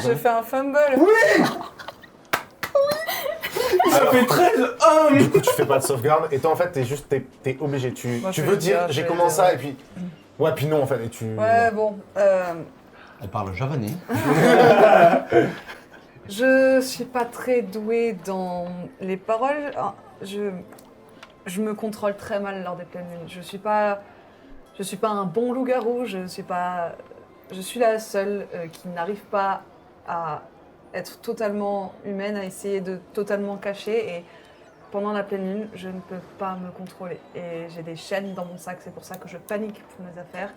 Speaker 4: J'ai fait un fumble.
Speaker 5: Ça fait 13
Speaker 1: Du coup, tu fais pas de sauvegarde et toi, en fait, t'es obligé. Tu
Speaker 4: Moi, je
Speaker 1: veux
Speaker 4: vais
Speaker 1: dire,
Speaker 4: dire,
Speaker 1: j'ai
Speaker 4: je
Speaker 1: commencé
Speaker 4: vais
Speaker 1: ça et puis. Ouais, puis non, en fait. Et tu.
Speaker 4: Ouais, bon.
Speaker 8: Elle parle javanais.
Speaker 4: Je suis pas très douée dans les paroles. Je me contrôle très mal lors des pleines lunes. Je suis pas un bon loup-garou. Je suis la seule qui n'arrive pas à être totalement humaine, à essayer de totalement cacher. Et pendant la pleine lune, je ne peux pas me contrôler. Et j'ai des chaînes dans mon sac, c'est pour ça que je panique pour mes affaires,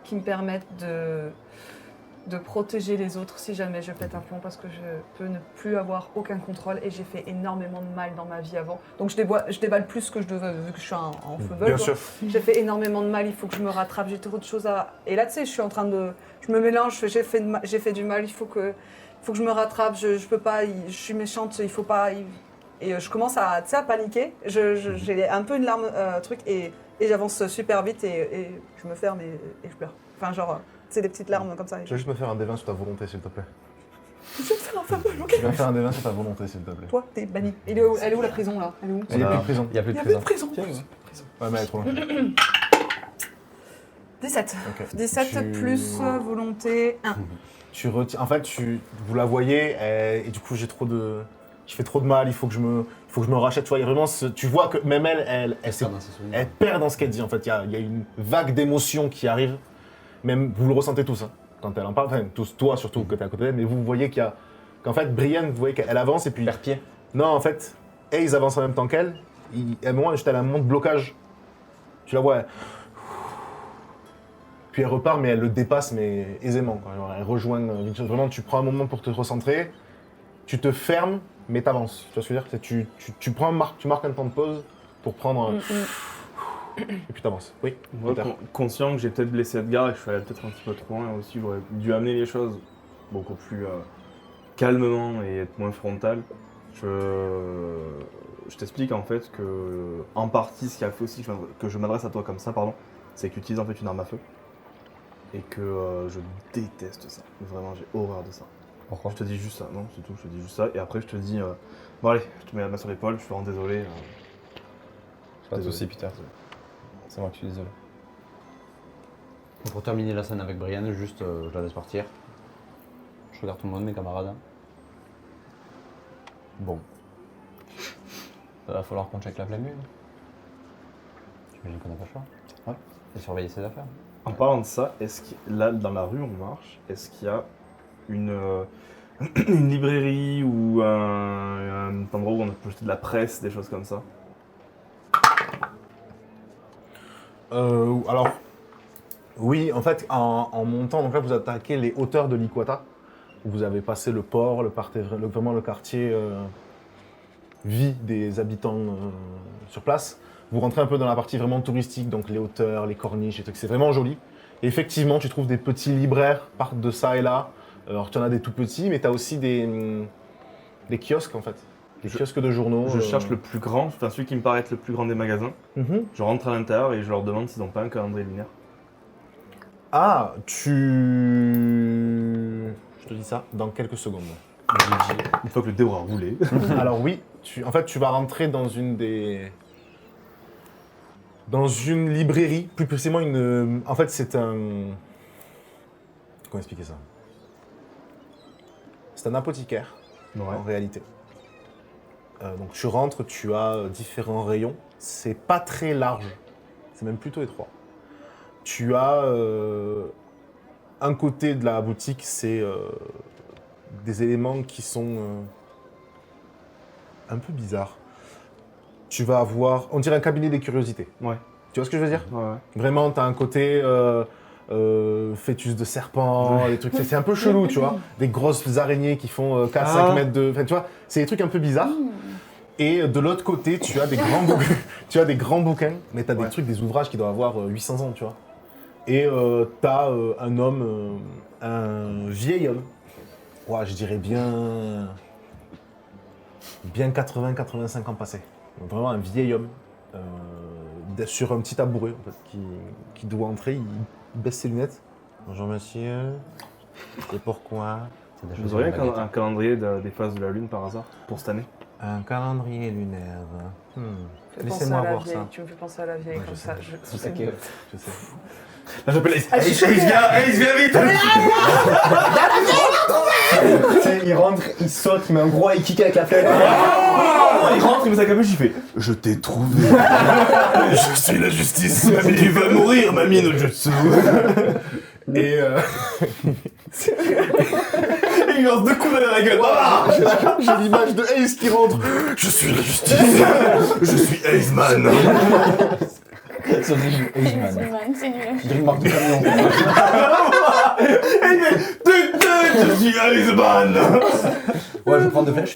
Speaker 4: qui me permettent de protéger les autres si jamais je pète un plomb, parce que je peux ne plus avoir aucun contrôle et j'ai fait énormément de mal dans ma vie avant. Donc je déballe plus que je devais, vu que je suis en football.
Speaker 1: Bien sûr.
Speaker 4: J'ai fait énormément de mal, il faut que je me rattrape, j'ai trop de choses à... Et là, tu sais, je suis en train de... Je me mélange, j'ai fait du mal, il faut que je me rattrape, je peux pas, je suis méchante, il faut pas... Et je commence à, tu sais, à paniquer, j'ai un peu une larme, truc, et j'avance super vite et je me ferme et je pleure. Enfin, genre, c'est des petites larmes comme ça.
Speaker 1: Tu vas juste me faire un D20 sur ta volonté, s'il te plaît.
Speaker 4: Je vais te faire un fameux, ok.
Speaker 1: Tu vas faire un D20 sur ta volonté, s'il te plaît.
Speaker 4: Toi, t'es banni. Elle est où la prison, là? Elle est où?
Speaker 1: Il n'y a plus de prison.
Speaker 7: Il n'y a plus
Speaker 4: Il
Speaker 7: de
Speaker 4: y a plus de
Speaker 7: prison.
Speaker 4: prison.
Speaker 1: Ouais, mais elle est trop loin.
Speaker 4: 17.
Speaker 1: Ok.
Speaker 4: 17
Speaker 1: Tu-
Speaker 4: plus volonté 1.
Speaker 1: Tu retiens. En fait, vous la voyez, et du coup, je fais trop de mal, il faut que je me rachète. Tu vois, il y a vraiment tu vois que même elle perd dans ce qu'elle dit. En fait, il y a une vague d'émotions qui arrive. Même vous le ressentez tous, hein, quand elle en parle. Enfin, tous, toi surtout, que t'es à côté d'elle. Mais vous voyez qu'en fait, Brienne, vous voyez qu'elle avance et puis.
Speaker 7: Perd pied.
Speaker 1: Non, en fait, ils avancent en même temps qu'elle. À un moment, elle a un moment de blocage. Tu la vois. Puis elle repart, mais elle le dépasse, mais aisément. Quoi. Genre, elle rejoint Vincenzo. Vraiment, tu prends un moment pour te recentrer, tu te fermes, mais t'avances. Tu vois ce que je veux dire? Tu marques un temps de pause pour prendre et puis t'avances. Oui.
Speaker 5: Moi,
Speaker 1: Peter.
Speaker 5: conscient que j'ai peut-être blessé Edgar et que je suis allé peut-être un petit peu trop loin aussi, j'aurais dû amener les choses beaucoup plus calmement et être moins frontal. Je t'explique en fait que, en partie, ce qui a fait aussi que je m'adresse à toi comme ça, c'est que tu utilises en fait une arme à feu. Et que je déteste ça. Vraiment, j'ai horreur de ça.
Speaker 7: Pourquoi?
Speaker 5: Je te dis juste ça, non, c'est tout, je te dis juste ça. Et après, je te dis, bon allez, je te mets la main sur l'épaule, je suis vraiment désolé.
Speaker 7: Pas de
Speaker 5: Désolé.
Speaker 7: soucis, Peter. C'est moi qui suis désolé.
Speaker 8: Pour terminer la scène avec Brienne, juste je la laisse partir. Je regarde tout le monde, mes camarades. Bon. Va falloir qu'on check la pleine lune. J'imagine qu'on n'a pas le choix. Ouais. Et surveiller ses affaires.
Speaker 5: En parlant de ça, là, dans la rue, on marche, est-ce qu'il y a une librairie ou un endroit où on peut acheter de la presse, des choses comme ça?
Speaker 1: Alors, oui, en fait, en montant, donc là, vous attaquez les hauteurs de l'Ikwata, où vous avez passé le port, vraiment le quartier vie des habitants sur place. Vous rentrez un peu dans la partie vraiment touristique, donc les hauteurs, les corniches et tout, c'est vraiment joli. Et effectivement, tu trouves des petits libraires partent de ça et là. Alors, tu en as des tout petits, mais tu as aussi des kiosques, en fait. Des kiosques de journaux.
Speaker 5: Je cherche le plus grand, enfin celui qui me paraît être le plus grand des magasins.
Speaker 1: Mhm.
Speaker 5: Je rentre à l'intérieur et je leur demande s'ils n'ont pas un calendrier lunaire.
Speaker 1: Ah, Je te dis ça dans quelques secondes.
Speaker 5: Une fois que le dé aura roulé.
Speaker 1: Alors oui, en fait, tu vas rentrer dans une librairie, plus précisément en fait, c'est un... Comment expliquer ça? C'est un apothicaire, en réalité. Donc tu rentres, tu as différents rayons. C'est pas très large, c'est même plutôt étroit. Tu as un côté de la boutique, c'est des éléments qui sont un peu bizarres. Tu vas avoir, on dirait un cabinet des curiosités.
Speaker 5: Ouais.
Speaker 1: Tu vois ce que je veux dire?
Speaker 5: Ouais.
Speaker 1: Vraiment, tu as un côté fœtus de serpent, des trucs, c'est un peu chelou, tu vois. Des grosses araignées qui font 4-5 mètres de... Enfin, tu vois, c'est des trucs un peu bizarres. Et de l'autre côté, tu as des grands bouquins, mais tu as des trucs, des ouvrages qui doivent avoir 800 ans, tu vois. Et tu as un homme, un vieil homme, ouais, je dirais bien 80-85 ans passés. Donc vraiment un vieil homme, sur un petit tabouret en fait, qui doit entrer, il baisse ses lunettes. Bonjour monsieur, c'est pourquoi?
Speaker 5: Vous auriez un calendrier des phases de la lune par hasard pour cette année?
Speaker 1: Un calendrier lunaire.
Speaker 4: Laissez-moi
Speaker 1: voir ça.
Speaker 4: Tu me fais penser à la vieille,
Speaker 1: Ouais,
Speaker 4: comme
Speaker 1: je
Speaker 4: ça.
Speaker 1: sais.
Speaker 4: Je sais.
Speaker 1: Je sais.
Speaker 5: Là j'appelle
Speaker 4: Ah, je suis choquée.
Speaker 5: Ace, viens vite!
Speaker 6: Tu sais, il rentre, il saute, il met un gros high kick avec la fenêtre.
Speaker 5: Il rentre, il met sa capuche, il fait je t'ai trouvé. Je suis la justice. Tu vas mourir, mamie no jutsu.
Speaker 1: Et
Speaker 5: Et il lui lance 2 coups dans la gueule.
Speaker 1: J'ai l'image de Ace qui rentre. Je suis la justice. Je suis Ace Man.
Speaker 2: C'est horrible.
Speaker 3: C'est nul.
Speaker 2: J'ai une marque de camion.
Speaker 5: Je suis Ace Man.
Speaker 2: Ouais, je prends 2 flèches.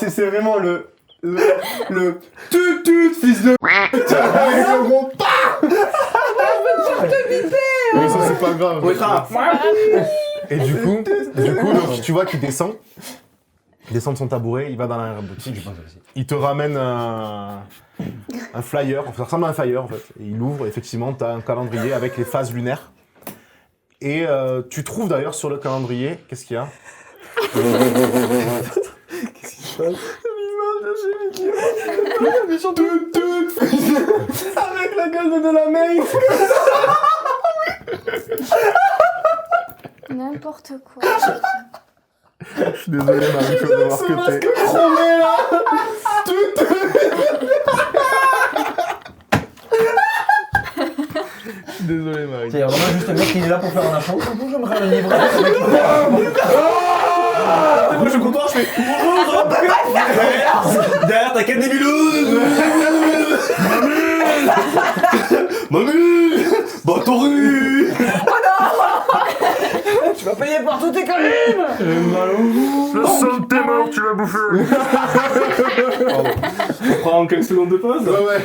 Speaker 6: C'est vraiment le tut fils de.
Speaker 1: Mais ça, c'est pas grave.
Speaker 5: Oui, ça.
Speaker 1: Et du coup, donc, tu vois qu'il descend. Il descend de son tabouret, il va dans la boutique. Il te ramène un flyer, ça ressemble à un flyer en fait. Et il ouvre, effectivement, tu as un calendrier avec les phases lunaires. Et tu trouves d'ailleurs sur le calendrier, qu'est-ce qu'il y a? Qu'est-ce qui se passe?
Speaker 6: Avec la gueule de la main.
Speaker 3: N'importe quoi.
Speaker 1: Je suis désolé, Marie, de voir que t'es.
Speaker 6: Chromé là.
Speaker 1: Je suis désolé, Marie.
Speaker 2: C'est vraiment juste un mec qui est là pour faire un achat. Bonjour, j'aimerais le livre.
Speaker 5: Moi je suis content, je fais bonjour. Derrière t'as 4 débilouses. Mamie. Batoru.
Speaker 2: Tu vas payer par tous tes collines.
Speaker 1: Le sang de tes morts, tu vas bouffer.
Speaker 5: On prend quelques secondes de pause.
Speaker 1: Ouais, ouais.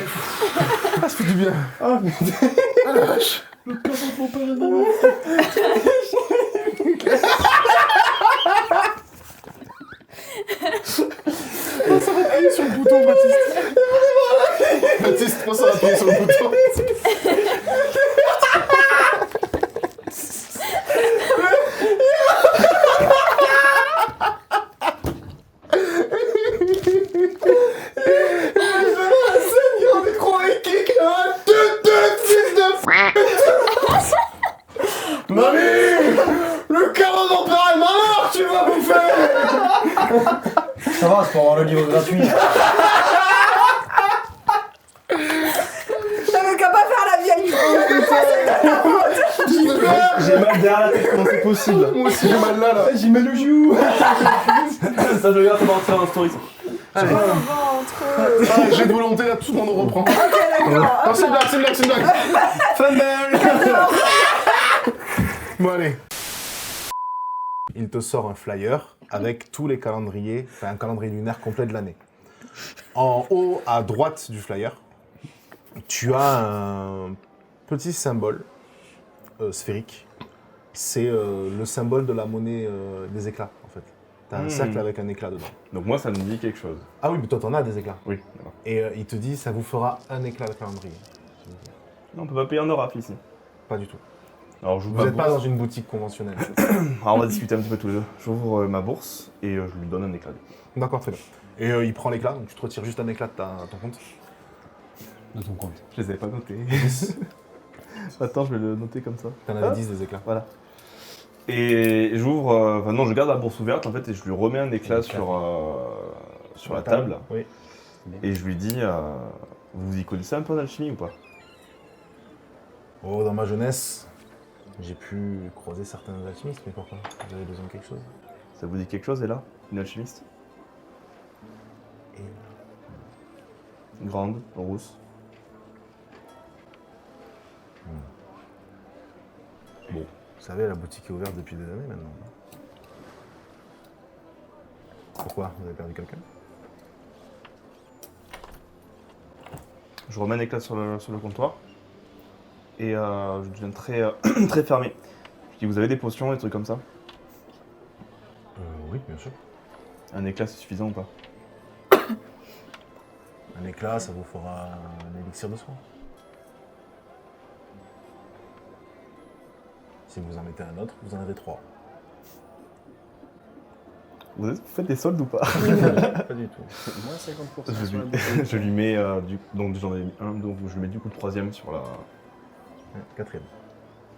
Speaker 1: Ah, ça fait du bien.
Speaker 6: Ah putain.
Speaker 1: Ah la vache. Pense à appuyer sur le bouton, Baptiste. Baptiste, pense à appuyer sur le bouton.
Speaker 2: Ça va, c'est pour avoir le livre gratuit.
Speaker 4: T'avais qu'à pas faire la vieille.
Speaker 6: J'ai mal derrière la tête, comment c'est possible?
Speaker 1: Moi aussi j'ai mal là.
Speaker 6: J'ai mal au joue.
Speaker 5: Ça je regarde, ça va rentrer en story.
Speaker 1: Allez. J'ai de volonté là, tout le monde reprend. Ok, d'accord. Non, c'est une blague, c'est une blague, c'est une blague. Fumble. Bon, allez. Il te sort un flyer avec tous les calendriers, enfin un calendrier lunaire complet de l'année. En haut à droite du flyer, tu as un petit symbole sphérique. C'est le symbole de la monnaie des éclats, en fait. T'as un cercle avec un éclat dedans.
Speaker 5: Donc moi ça me dit quelque chose.
Speaker 1: Ah oui, mais toi t'en as des éclats.
Speaker 5: Oui, d'accord.
Speaker 1: Et il te dit, ça vous fera un éclat de calendrier.
Speaker 5: Non, on peut pas payer en Oraf ici.
Speaker 1: Pas du tout.
Speaker 5: Alors je vous
Speaker 1: Vous n'êtes pas dans une boutique conventionnelle.
Speaker 5: Alors on va discuter un petit peu tous les deux. J'ouvre ma bourse et je lui donne un éclat.
Speaker 1: D'accord, très bien. Et il prend l'éclat, donc tu te retires juste un éclat de ton compte.
Speaker 2: De ton compte.
Speaker 5: Je les avais pas notés. Attends, je vais le noter comme ça.
Speaker 1: T'en avais 10 des éclats.
Speaker 5: Voilà. Et j'ouvre, enfin non, je garde la bourse ouverte en fait et je lui remets un éclat sur la table.
Speaker 1: Oui.
Speaker 5: Et je lui dis, vous y connaissez un peu en alchimie ou pas?
Speaker 1: Oh, dans ma jeunesse, j'ai pu croiser certains alchimistes, mais pourquoi? Vous avez besoin de quelque chose?
Speaker 5: Ça vous dit quelque chose, Ella? Une alchimiste?
Speaker 1: Et
Speaker 5: Grande, rousse.
Speaker 1: bon, vous savez, la boutique est ouverte depuis des années maintenant. Pourquoi? Vous avez perdu quelqu'un?
Speaker 5: Je remets un éclat sur le comptoir. Et je deviens très, très fermé. Je dis, vous avez des potions, des trucs comme ça?
Speaker 1: Oui, bien sûr.
Speaker 5: Un éclat, c'est suffisant ou pas?
Speaker 1: Un éclat, ça vous fera un élixir de soin. Si vous en mettez un autre, vous en avez 3.
Speaker 5: Vous faites des soldes ou pas?
Speaker 1: Pas du tout.
Speaker 6: Moins 50%
Speaker 5: je,
Speaker 6: sur la
Speaker 5: lui,
Speaker 6: bouteille.
Speaker 5: je lui mets, donc j'en ai mis un, donc je lui mets du coup le troisième sur la...
Speaker 1: Quatrième.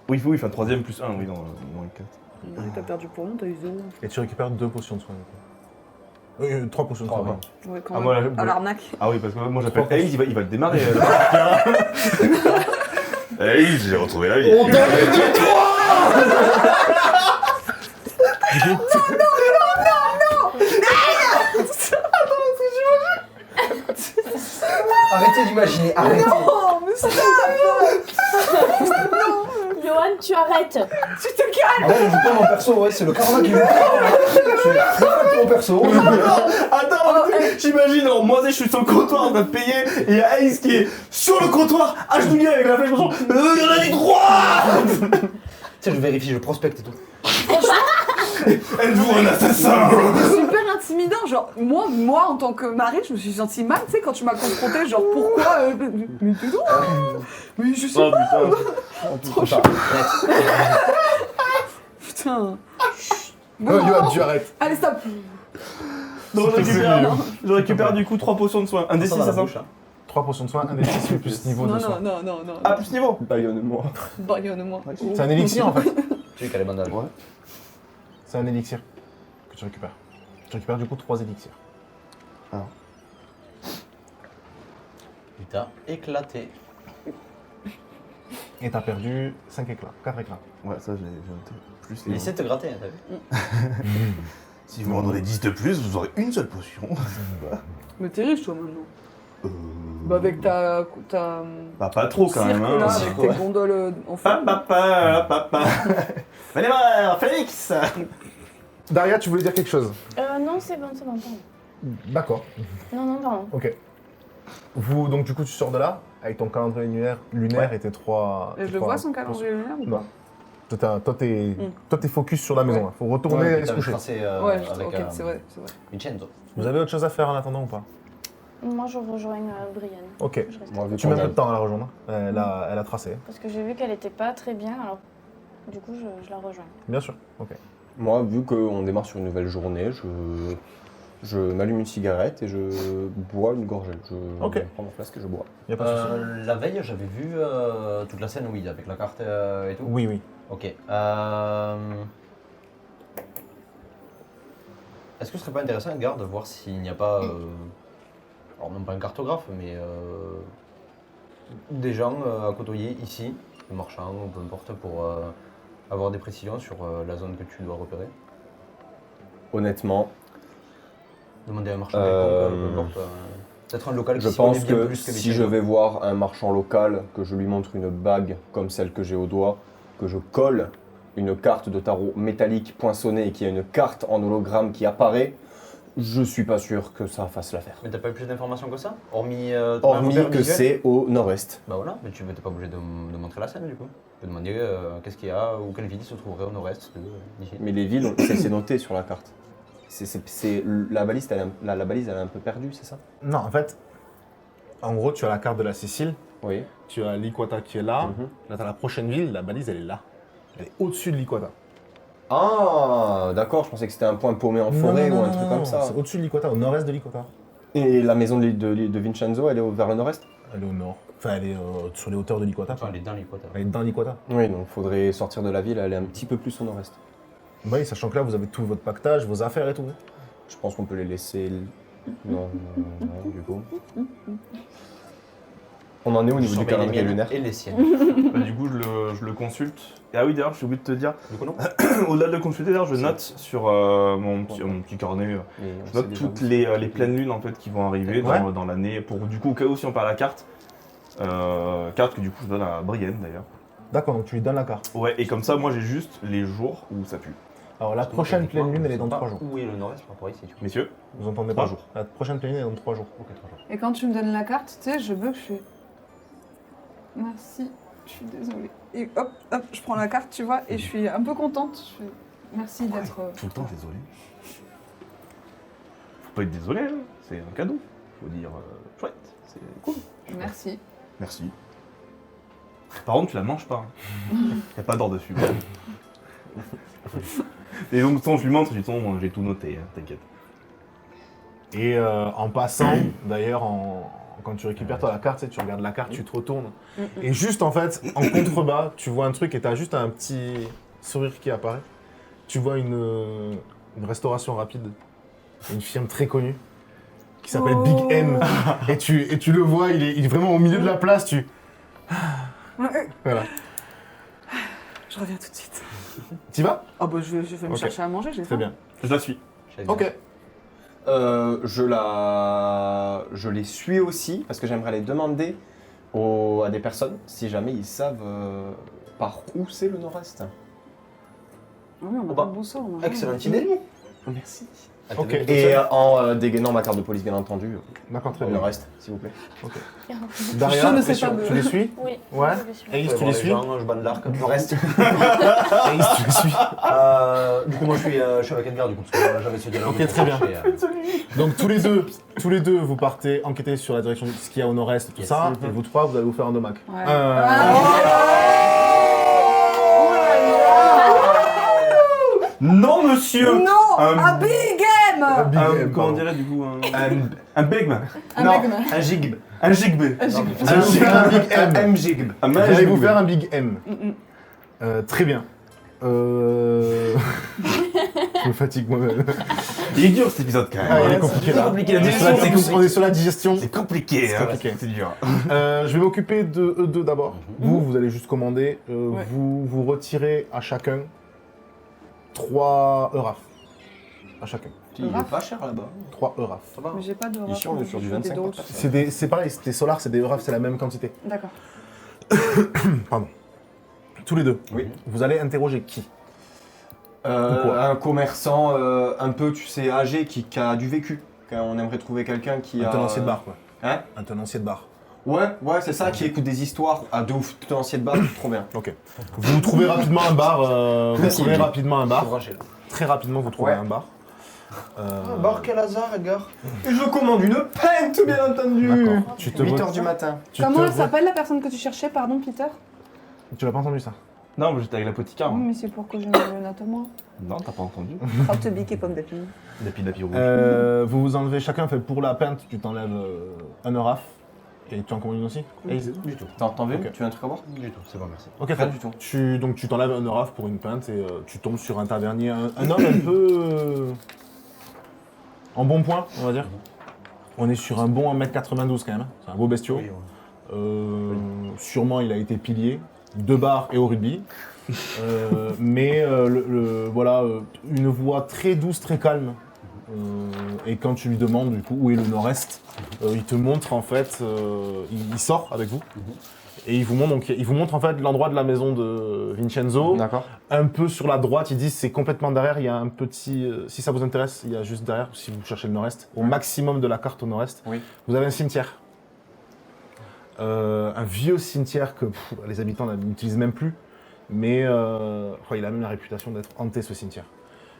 Speaker 5: Oui, enfin troisième plus 1, oui, non, moins 4.
Speaker 4: T'as perdu pour nous, t'as eu 0.
Speaker 1: Et tu récupères 2 potions de soin. 3 potions de soin, pardon.
Speaker 4: Ouais, quand
Speaker 5: Ah,
Speaker 4: même.
Speaker 5: moi,
Speaker 4: À l'arnaque.
Speaker 5: Ah oui, parce que moi j'appelle Ace, il va le démarrer. Ace, j'ai retrouvé la vie.
Speaker 6: On t'avait dit 3.
Speaker 2: Arrêtez d'imaginer, arrêtez.
Speaker 4: Non, mais c'est
Speaker 3: Johan, tu arrêtes.
Speaker 2: En vrai, je joue pas mon perso, ouais, c'est le karma qui me Je fais mon perso.
Speaker 5: Attends, j'imagine, alors moi je suis sur le comptoir en train de payer, et il y a Ace qui est sur le comptoir, agenouillé avec la flèche au son. Il y en a des droits.
Speaker 2: Tiens, je vérifie, je prospecte et tout.
Speaker 5: Êtes-vous un assassin?
Speaker 4: C'est super intimidant, genre moi en tant que mari, je me suis sentie mal, tu sais, quand tu m'as confrontée, genre pourquoi mais t'es drôle, mais je sais
Speaker 5: Oh
Speaker 4: pas,
Speaker 5: putain.
Speaker 4: trop chaud. Putain.
Speaker 1: Yoann, tu arrêtes.
Speaker 4: Allez, stop.
Speaker 5: Donc je récupère du coup 3 potions de soins. Un des 6
Speaker 8: Ça dans
Speaker 5: à
Speaker 8: la
Speaker 5: ça.
Speaker 8: bouche, hein.
Speaker 1: 3 potions de soin, un des 6 plus niveau
Speaker 4: Non,
Speaker 1: de soin.
Speaker 4: non, non, non, non.
Speaker 5: Ah, plus niveau.
Speaker 7: Baillonne-moi.
Speaker 4: Baillonne-moi.
Speaker 1: C'est un élixir en fait.
Speaker 8: Tu sais qu'elle est banale.
Speaker 5: Ouais.
Speaker 1: C'est un élixir que tu récupères. Tu récupères du coup 3 élixirs.
Speaker 8: Il t'a éclaté.
Speaker 1: Et t'as perdu 5 éclats, 4 éclats.
Speaker 5: Ouais, ça j'ai noté. Plus
Speaker 8: Il
Speaker 5: les
Speaker 8: essaie de te gratter, hein, t'as vu?
Speaker 5: Si vous m'en donnez 10 de plus, vous aurez une seule potion.
Speaker 4: Mais t'es riche toi maintenant. Bah avec ta
Speaker 5: Bah pas trop quand même,
Speaker 4: cirque,
Speaker 5: hein.
Speaker 4: là, avec tes gondoles en feu.
Speaker 5: Papa. Venez voir, Félix.
Speaker 1: Daria, tu voulais dire quelque chose?
Speaker 3: Non, c'est bon, pardon.
Speaker 1: D'accord.
Speaker 3: Non, pardon.
Speaker 1: Ok. Vous, donc du coup, tu sors de là avec ton calendrier lunaire et tes 3.
Speaker 4: Et je le vois son calendrier lunaire ou
Speaker 1: Non.
Speaker 4: pas?
Speaker 1: Toi, t'es focus sur la maison. Là. Faut retourner et se coucher.
Speaker 4: Ouais, ok, c'est vrai.
Speaker 8: Vincenzo.
Speaker 1: Vous avez autre chose à faire en attendant ou pas?
Speaker 3: Moi, je rejoins Brienne.
Speaker 1: Ok.
Speaker 3: Je reste
Speaker 7: Moi, vu
Speaker 1: Tu
Speaker 7: qu'on
Speaker 1: mets
Speaker 7: a-
Speaker 1: peu de temps à la rejoindre. Elle a tracé.
Speaker 3: Parce que j'ai vu qu'elle était pas très bien, alors du coup, je la rejoins.
Speaker 1: Bien sûr. Ok.
Speaker 7: Moi, vu qu'on démarre sur une nouvelle journée, je m'allume une cigarette et je bois une gorgée. Je prends mon flasque et je bois.
Speaker 1: Y a pas de souci.
Speaker 8: La veille, j'avais vu toute la scène, oui, avec la carte et tout.
Speaker 1: Oui, oui.
Speaker 8: Ok. Est-ce que ce serait pas intéressant, Edgar, de voir s'il n'y a pas, alors non pas un cartographe, mais des gens à côtoyer ici, des marchands ou peu importe, pour avoir des précisions sur la zone que tu dois repérer.
Speaker 7: Honnêtement,
Speaker 8: Demander à un marchand quelconque, peu importe. Peut-être un local qui
Speaker 7: je
Speaker 8: s'y connaît
Speaker 7: pense
Speaker 8: bien
Speaker 7: que
Speaker 8: plus que
Speaker 7: si
Speaker 8: Vincenzo.
Speaker 7: je vais voir un marchand local, que je lui montre une bague comme celle que j'ai au doigt, que je colle une carte de tarot métallique poinçonnée et qu'il y a une carte en hologramme qui apparaît, je suis pas sûr que ça fasse l'affaire.
Speaker 8: Mais t'as pas eu plus d'informations que ça? Hormis,
Speaker 7: Hormis
Speaker 8: repère
Speaker 7: que
Speaker 8: visuel
Speaker 7: c'est au nord-est.
Speaker 8: Bah voilà, mais tu n'es pas obligé de montrer la scène du coup. Tu peux demander qu'est-ce qu'il y a ou quelle ville se trouverait au nord-est d'ici.
Speaker 7: Mais les villes, c'est noté sur la carte. La balise, la balise, elle est un peu perdue, c'est ça?
Speaker 1: Non, en fait, en gros, tu as la carte de la Sicile.
Speaker 7: Oui.
Speaker 1: Tu as l'Iquata qui est là.
Speaker 7: Mhm.
Speaker 1: Là, tu as la prochaine ville. La balise, elle est là. Elle est au-dessus de l'Iquata.
Speaker 7: Ah, d'accord, je pensais que c'était un point paumé en forêt ou un truc comme ça.
Speaker 1: C'est au-dessus de l'Iquata, au nord-est de l'Iquata.
Speaker 7: Et la maison de Vincenzo, elle est vers le nord-est?
Speaker 1: Elle est au nord. Enfin, elle est sur les hauteurs de l'Iquata.
Speaker 8: Enfin, elle est dans l'Iquata.
Speaker 1: Elle est dans l'Iquata.
Speaker 7: Oui, donc il faudrait sortir de la ville, aller un petit peu plus au nord-est.
Speaker 1: Oui, sachant que là, vous avez tout votre pactage, vos affaires et tout.
Speaker 7: Je pense qu'on peut les laisser... Non, du coup. On en est au niveau du calendrier lunaire.
Speaker 8: Et les siennes.
Speaker 5: Bah, du coup, je le consulte. Et ah oui, d'ailleurs, j'ai oublié de te dire,
Speaker 8: Du coup, non.
Speaker 5: au-delà de le consulter, d'ailleurs, je note sur mon petit carnet,
Speaker 7: Et on
Speaker 5: je
Speaker 7: sait
Speaker 5: note
Speaker 7: déjà
Speaker 5: toutes
Speaker 7: où
Speaker 5: les pleines lunes en fait qui vont arriver
Speaker 1: Ouais.
Speaker 5: dans l'année, pour du coup, au cas où si on perd la carte, carte que du coup je donne à Brienne d'ailleurs.
Speaker 1: D'accord, donc tu lui donnes la carte.
Speaker 5: Ouais, et comme ça, moi j'ai juste les jours où ça pue.
Speaker 1: Alors, la prochaine pleine lune, elle est dans 3 jours.
Speaker 8: Où est le nord-est par rapport à ici, tu vois.
Speaker 5: Messieurs,
Speaker 1: Vous entendez
Speaker 5: 3
Speaker 1: pas
Speaker 5: jours.
Speaker 1: La prochaine pleine lune est dans 3 jours.
Speaker 8: Ok, 3 jours.
Speaker 4: Et quand tu me donnes la carte, tu sais, je bug, je fais. Merci, je suis désolée. Et hop, je prends la carte, tu vois, et je suis un peu contente. Je fais merci d'être.
Speaker 5: Tout le temps désolé. Faut pas être désolé, hein. C'est un cadeau. Faut dire chouette, c'est cool.
Speaker 4: Merci.
Speaker 5: Merci. Par contre, tu la manges pas. Hein. Y a pas d'or dessus. Et donc, je lui montre, je lui dis, bon, j'ai tout noté, hein, t'inquiète.
Speaker 1: Et en passant, d'ailleurs, quand tu récupères toi la carte, tu sais, tu regardes la carte, tu te retournes. Et juste en fait, en contrebas, tu vois un truc et t'as juste un petit sourire qui apparaît. Tu vois une restauration rapide, une firme très connue qui s'appelle Big M. Et tu le vois, il est vraiment au milieu de la place. Voilà.
Speaker 4: Je reviens tout de suite.
Speaker 1: T'y vas?
Speaker 4: Ah bah je vais me
Speaker 1: Ok.
Speaker 4: chercher à manger, j'ai
Speaker 1: Très
Speaker 4: faim.
Speaker 1: bien.
Speaker 5: Je la suis.
Speaker 1: Ok.
Speaker 6: Je les suis aussi parce que j'aimerais les demander à des personnes si jamais ils savent par où c'est le nord-est.
Speaker 4: Ah oui, on a
Speaker 2: Oh
Speaker 4: pas
Speaker 2: bah,
Speaker 4: de bon sort. on a
Speaker 2: Excellente
Speaker 4: rien.
Speaker 2: idée.
Speaker 6: Merci.
Speaker 1: Ok.
Speaker 6: Et en dégainant ma carte de police, bien entendu,
Speaker 1: D'accord, très
Speaker 6: au
Speaker 1: bien.
Speaker 6: nord-est, s'il vous plaît.
Speaker 1: Daria,
Speaker 4: Je ne sais pas
Speaker 1: tu les suis?
Speaker 3: Oui.
Speaker 1: Ouais.
Speaker 3: je vais suivre.
Speaker 1: Ace,
Speaker 2: Je
Speaker 1: tu
Speaker 2: vais
Speaker 1: les
Speaker 2: voir
Speaker 1: suis?
Speaker 2: gens, je bande l'arc.
Speaker 6: Nord-est.
Speaker 1: Ace, tu les suis?
Speaker 2: Du coup, moi, je suis avec Edgar, du coup, parce que j'avais ce dialogue.
Speaker 1: Ok, très bien. Donc tous les deux, vous partez enquêter sur la direction de ce qu'il y a au nord-est, tout
Speaker 8: Yes.
Speaker 1: ça, et vous trois, vous allez vous faire un domac.
Speaker 4: Ouais.
Speaker 5: Non, monsieur.
Speaker 4: Non,
Speaker 5: Un-
Speaker 4: un big game.
Speaker 1: Big M,
Speaker 5: Comment on
Speaker 1: pardon.
Speaker 5: dirait du coup un begman.
Speaker 4: Un
Speaker 6: Non,
Speaker 4: big game.
Speaker 6: un gigbe.
Speaker 5: Un jigbe.
Speaker 1: Vous allez vous faire un big M.
Speaker 6: Un gigbe.
Speaker 5: Un
Speaker 1: Vous allez vous faire un big M. Très bien. Je me fatigue moi-même.
Speaker 5: Il est dur cet épisode quand même.
Speaker 1: Ah, il est compliqué là.
Speaker 2: compliqué, la
Speaker 1: On est
Speaker 2: digestion,
Speaker 1: sur la-
Speaker 2: c'est compliqué.
Speaker 1: On est sur la digestion.
Speaker 5: C'est compliqué,
Speaker 1: C'est
Speaker 5: hein.
Speaker 1: compliqué.
Speaker 5: C'est dur.
Speaker 1: Je vais m'occuper de eux deux d'abord. Vous allez juste commander.
Speaker 4: Ouais.
Speaker 1: Vous retirez à chacun 3 Euraf. À chacun.
Speaker 6: Il est pas cher là-bas.
Speaker 1: 3 Euraf.
Speaker 4: Mais j'ai pas de rap,
Speaker 6: Ici, on est sur du
Speaker 4: je fais des
Speaker 6: 25 par
Speaker 4: doses.
Speaker 6: personne.
Speaker 1: C'est pareil, c'était Solar, c'est des Euraf, c'est la même quantité.
Speaker 4: D'accord.
Speaker 1: Pardon. Tous les deux.
Speaker 6: Oui.
Speaker 1: Vous allez interroger qui? Pourquoi
Speaker 6: Un commerçant un peu, tu sais, âgé qui a du vécu. On aimerait trouver quelqu'un qui
Speaker 1: Un
Speaker 6: a...
Speaker 1: tenancier de bar, quoi.
Speaker 6: Hein?
Speaker 1: Un tenancier de bar.
Speaker 6: Ouais, c'est ça, qui écoute des histoires à de ouf, tenancier de bar, trop bien.
Speaker 1: Ok. Vous trouvez rapidement un bar. Vous
Speaker 6: Merci,
Speaker 1: trouvez
Speaker 6: Eddie.
Speaker 1: rapidement un bar.
Speaker 2: Branché, là.
Speaker 1: Très rapidement, vous trouvez
Speaker 6: Ouais.
Speaker 1: un bar.
Speaker 6: quel hasard, Edgar. Et je commande une pinte, bien entendu.
Speaker 1: D'accord. Tu te
Speaker 6: 8h du matin.
Speaker 4: Comment elle
Speaker 1: te-
Speaker 4: s'appelle la personne que tu cherchais, pardon, Peter?
Speaker 1: Tu l'as pas entendu ça?
Speaker 5: Non, mais j'étais avec l'apothicaire.
Speaker 4: Oui, mais c'est pour que je me le note moi.
Speaker 5: Non, t'as pas entendu.
Speaker 4: Crotte bique et pomme d'api.
Speaker 5: Dapi rouge.
Speaker 1: Vous vous enlevez chacun, fait pour la pinte, tu t'enlèves un Euraf. Et tu en commandes une aussi? Ace.
Speaker 8: Du tout.
Speaker 6: T'en veux
Speaker 1: Ok.
Speaker 6: Tu veux un truc à boire?
Speaker 8: Du tout, c'est bon, merci.
Speaker 1: Ok,
Speaker 6: Rien
Speaker 1: fait.
Speaker 6: du tout.
Speaker 1: Donc tu t'enlèves un Euraf pour une pinte et tu tombes sur un tavernier, un homme un peu en bon point, on va dire. On est sur un bon 1m92 quand même, hein. C'est un beau bestiau.
Speaker 8: Oui, ouais.
Speaker 1: Sûrement il a été pilier, 2 bars et au rugby. Voilà, une voix très douce, très calme. Et quand tu lui demandes du coup où est le nord-est, il te montre en fait, il sort avec vous. Et il vous montre en fait l'endroit de la maison de Vincenzo.
Speaker 6: D'accord.
Speaker 1: Un peu sur la droite, ils disent c'est complètement derrière, il y a un petit... si ça vous intéresse, il y a juste derrière, si vous cherchez le nord-est, au maximum de la carte au nord-est,
Speaker 6: Oui.
Speaker 1: vous avez un cimetière. Un vieux cimetière que les habitants n'utilisent même plus, mais il a même la réputation d'être hanté ce cimetière.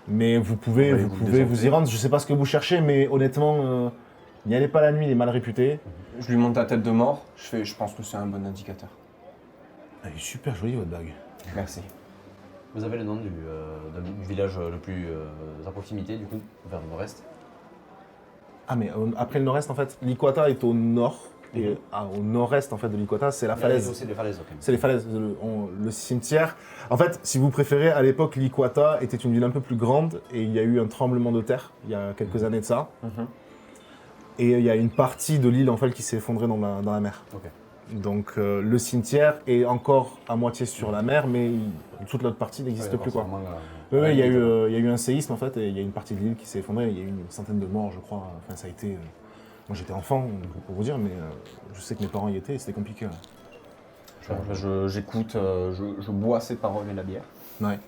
Speaker 1: Mais vous pouvez vous y rendre, je sais pas ce que vous cherchez, mais honnêtement, n'y allez pas la nuit, il est mal réputé.
Speaker 6: Je lui monte la tête de mort, je pense que c'est un bon indicateur.
Speaker 1: Elle est super jolie votre bague.
Speaker 6: Merci.
Speaker 8: Vous avez le nom du village le plus à proximité, du coup, vers le nord-est.
Speaker 1: Ah mais après le nord-est en fait, l'Iquata est au nord, et au nord-est en fait de l'Iquata c'est la falaise.
Speaker 8: C'est les falaises, ok.
Speaker 1: C'est les falaises, le cimetière. En fait, si vous préférez, à l'époque, l'Iquata était une ville un peu plus grande et il y a eu un tremblement de terre il y a quelques années de ça. Et il y a une partie de l'île en fait qui s'est effondrée dans la mer.
Speaker 8: Ok.
Speaker 1: Donc le cimetière est encore à moitié sur la mer, mais toute l'autre partie n'existe
Speaker 8: Ouais,
Speaker 1: plus quoi.
Speaker 8: forcément,
Speaker 1: Oui, il y a eu un séisme en fait et il y a une partie de l'île qui s'est effondrée. Il y a eu une centaine de morts, je crois. Enfin, ça a été. Moi, j'étais enfant pour vous dire, mais je sais que mes parents y étaient et c'était compliqué. Ouais.
Speaker 6: J'écoute, je bois ces paroles et la bière.
Speaker 1: Ouais.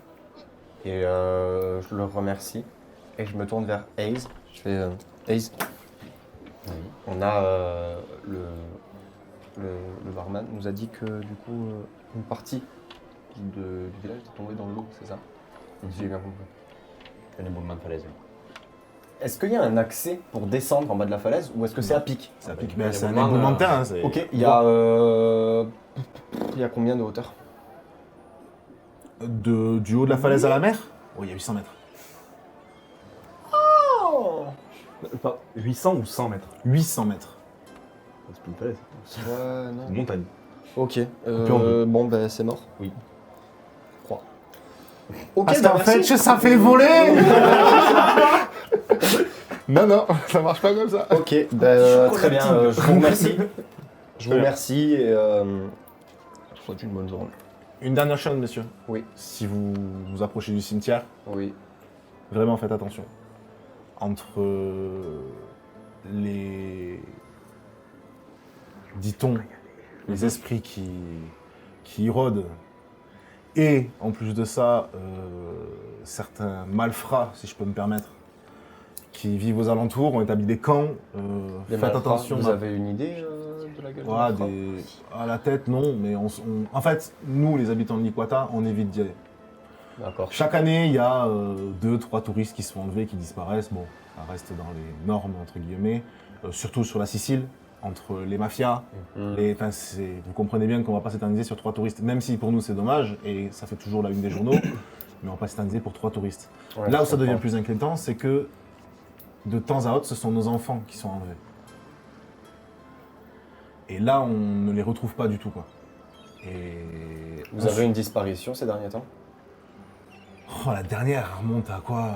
Speaker 6: Et je le remercie. Et je me tourne vers Ace. Je fais Ace,
Speaker 8: Oui.
Speaker 6: on a le barman nous a dit que du coup une partie du village est tombée dans l'eau, c'est ça? Si j'ai bien compris.
Speaker 8: C'est un éboulement de falaise. Oui.
Speaker 6: Est-ce qu'il y a un accès pour descendre en bas de la falaise ou est-ce que c'est à pic?
Speaker 1: Ça
Speaker 8: bah,
Speaker 1: pique,
Speaker 8: il y a
Speaker 1: mais c'est un
Speaker 8: vraiment,
Speaker 1: éboulement de terre. Hein, c'est-
Speaker 6: Ok, il y a combien de hauteur?
Speaker 1: Du haut de la falaise à la mer? Oh, il y a 800 mètres.
Speaker 5: Pas 800 ou 100 mètres.
Speaker 1: 800 mètres.
Speaker 5: C'est plus une falaise,
Speaker 6: Ouais,
Speaker 5: c'est
Speaker 6: non.
Speaker 5: une montagne.
Speaker 6: Ok,
Speaker 1: en deux.
Speaker 6: bon ben c'est mort.
Speaker 8: Oui.
Speaker 6: 3. Ok,
Speaker 1: Parce
Speaker 6: bah,
Speaker 1: qu'en
Speaker 6: merci.
Speaker 1: fait, ça fait voler. Non, ça marche pas comme ça.
Speaker 6: Ok, très bien, je vous remercie. Je vous remercie et je vous souhaite une bonne journée.
Speaker 1: Une dernière chose, messieurs.
Speaker 6: Oui.
Speaker 1: Si vous vous approchez du cimetière,
Speaker 6: Oui.
Speaker 1: vraiment faites attention. Entre les... dit-on, les esprits qui y rôdent, et en plus de ça, certains malfrats, si je peux me permettre, qui vivent aux alentours, ont établi des camps.
Speaker 6: Des
Speaker 1: Faites
Speaker 6: malfrats,
Speaker 1: attention.
Speaker 6: Vous avez une idée de la gueule des
Speaker 1: Voilà,
Speaker 6: malfrats
Speaker 1: à la tête, non, mais en fait, nous, les habitants de Nikwata, on évite d'y aller.
Speaker 6: D'accord.
Speaker 1: Chaque année, il y a 2-3 touristes qui se font enlever, qui disparaissent. Bon, ça reste dans les normes, entre guillemets, surtout sur la Sicile, entre les mafias. Vous comprenez bien qu'on ne va pas s'éterniser sur 3 touristes, même si pour nous c'est dommage, et ça fait toujours la une des journaux, mais on ne va pas s'éterniser pour 3 touristes.
Speaker 6: Ouais,
Speaker 1: Là où
Speaker 6: je
Speaker 1: ça devient
Speaker 6: comprends.
Speaker 1: plus inquiétant, c'est que de temps à autre, ce sont nos enfants qui sont enlevés. Et là, on ne les retrouve pas du tout, quoi. Et
Speaker 6: Vous avez une disparition ces derniers temps?
Speaker 1: Oh, la dernière elle remonte à quoi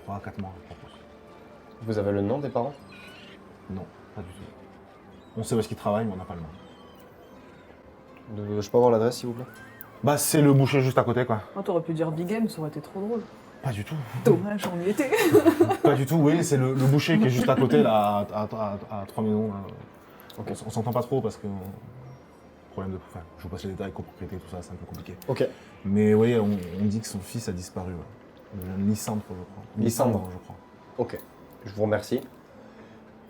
Speaker 1: 3 à 4 mois, je propose.
Speaker 6: Vous avez le nom des parents?
Speaker 1: Non, pas du tout. On sait où est-ce qu'ils travaillent, mais on n'a pas le nom.
Speaker 6: Je peux avoir l'adresse s'il vous plaît?
Speaker 1: Bah, c'est le boucher juste à côté, quoi.
Speaker 4: Oh, t'aurais pu dire Big Game, ça aurait été trop drôle.
Speaker 1: Pas du tout.
Speaker 4: Dommage, on y était.
Speaker 1: Pas du tout, oui, c'est le boucher qui est juste à côté, là, à 3 maisons. Là. On s'entend pas trop parce que. Problème de. Enfin, je vous passe les détails, copropriété, tout ça, c'est un peu compliqué.
Speaker 6: Ok.
Speaker 1: Mais oui, on dit que son fils a disparu. Ouais. Lysandre, je crois.
Speaker 6: Lysandre.
Speaker 1: je crois.
Speaker 6: Ok. Je vous remercie.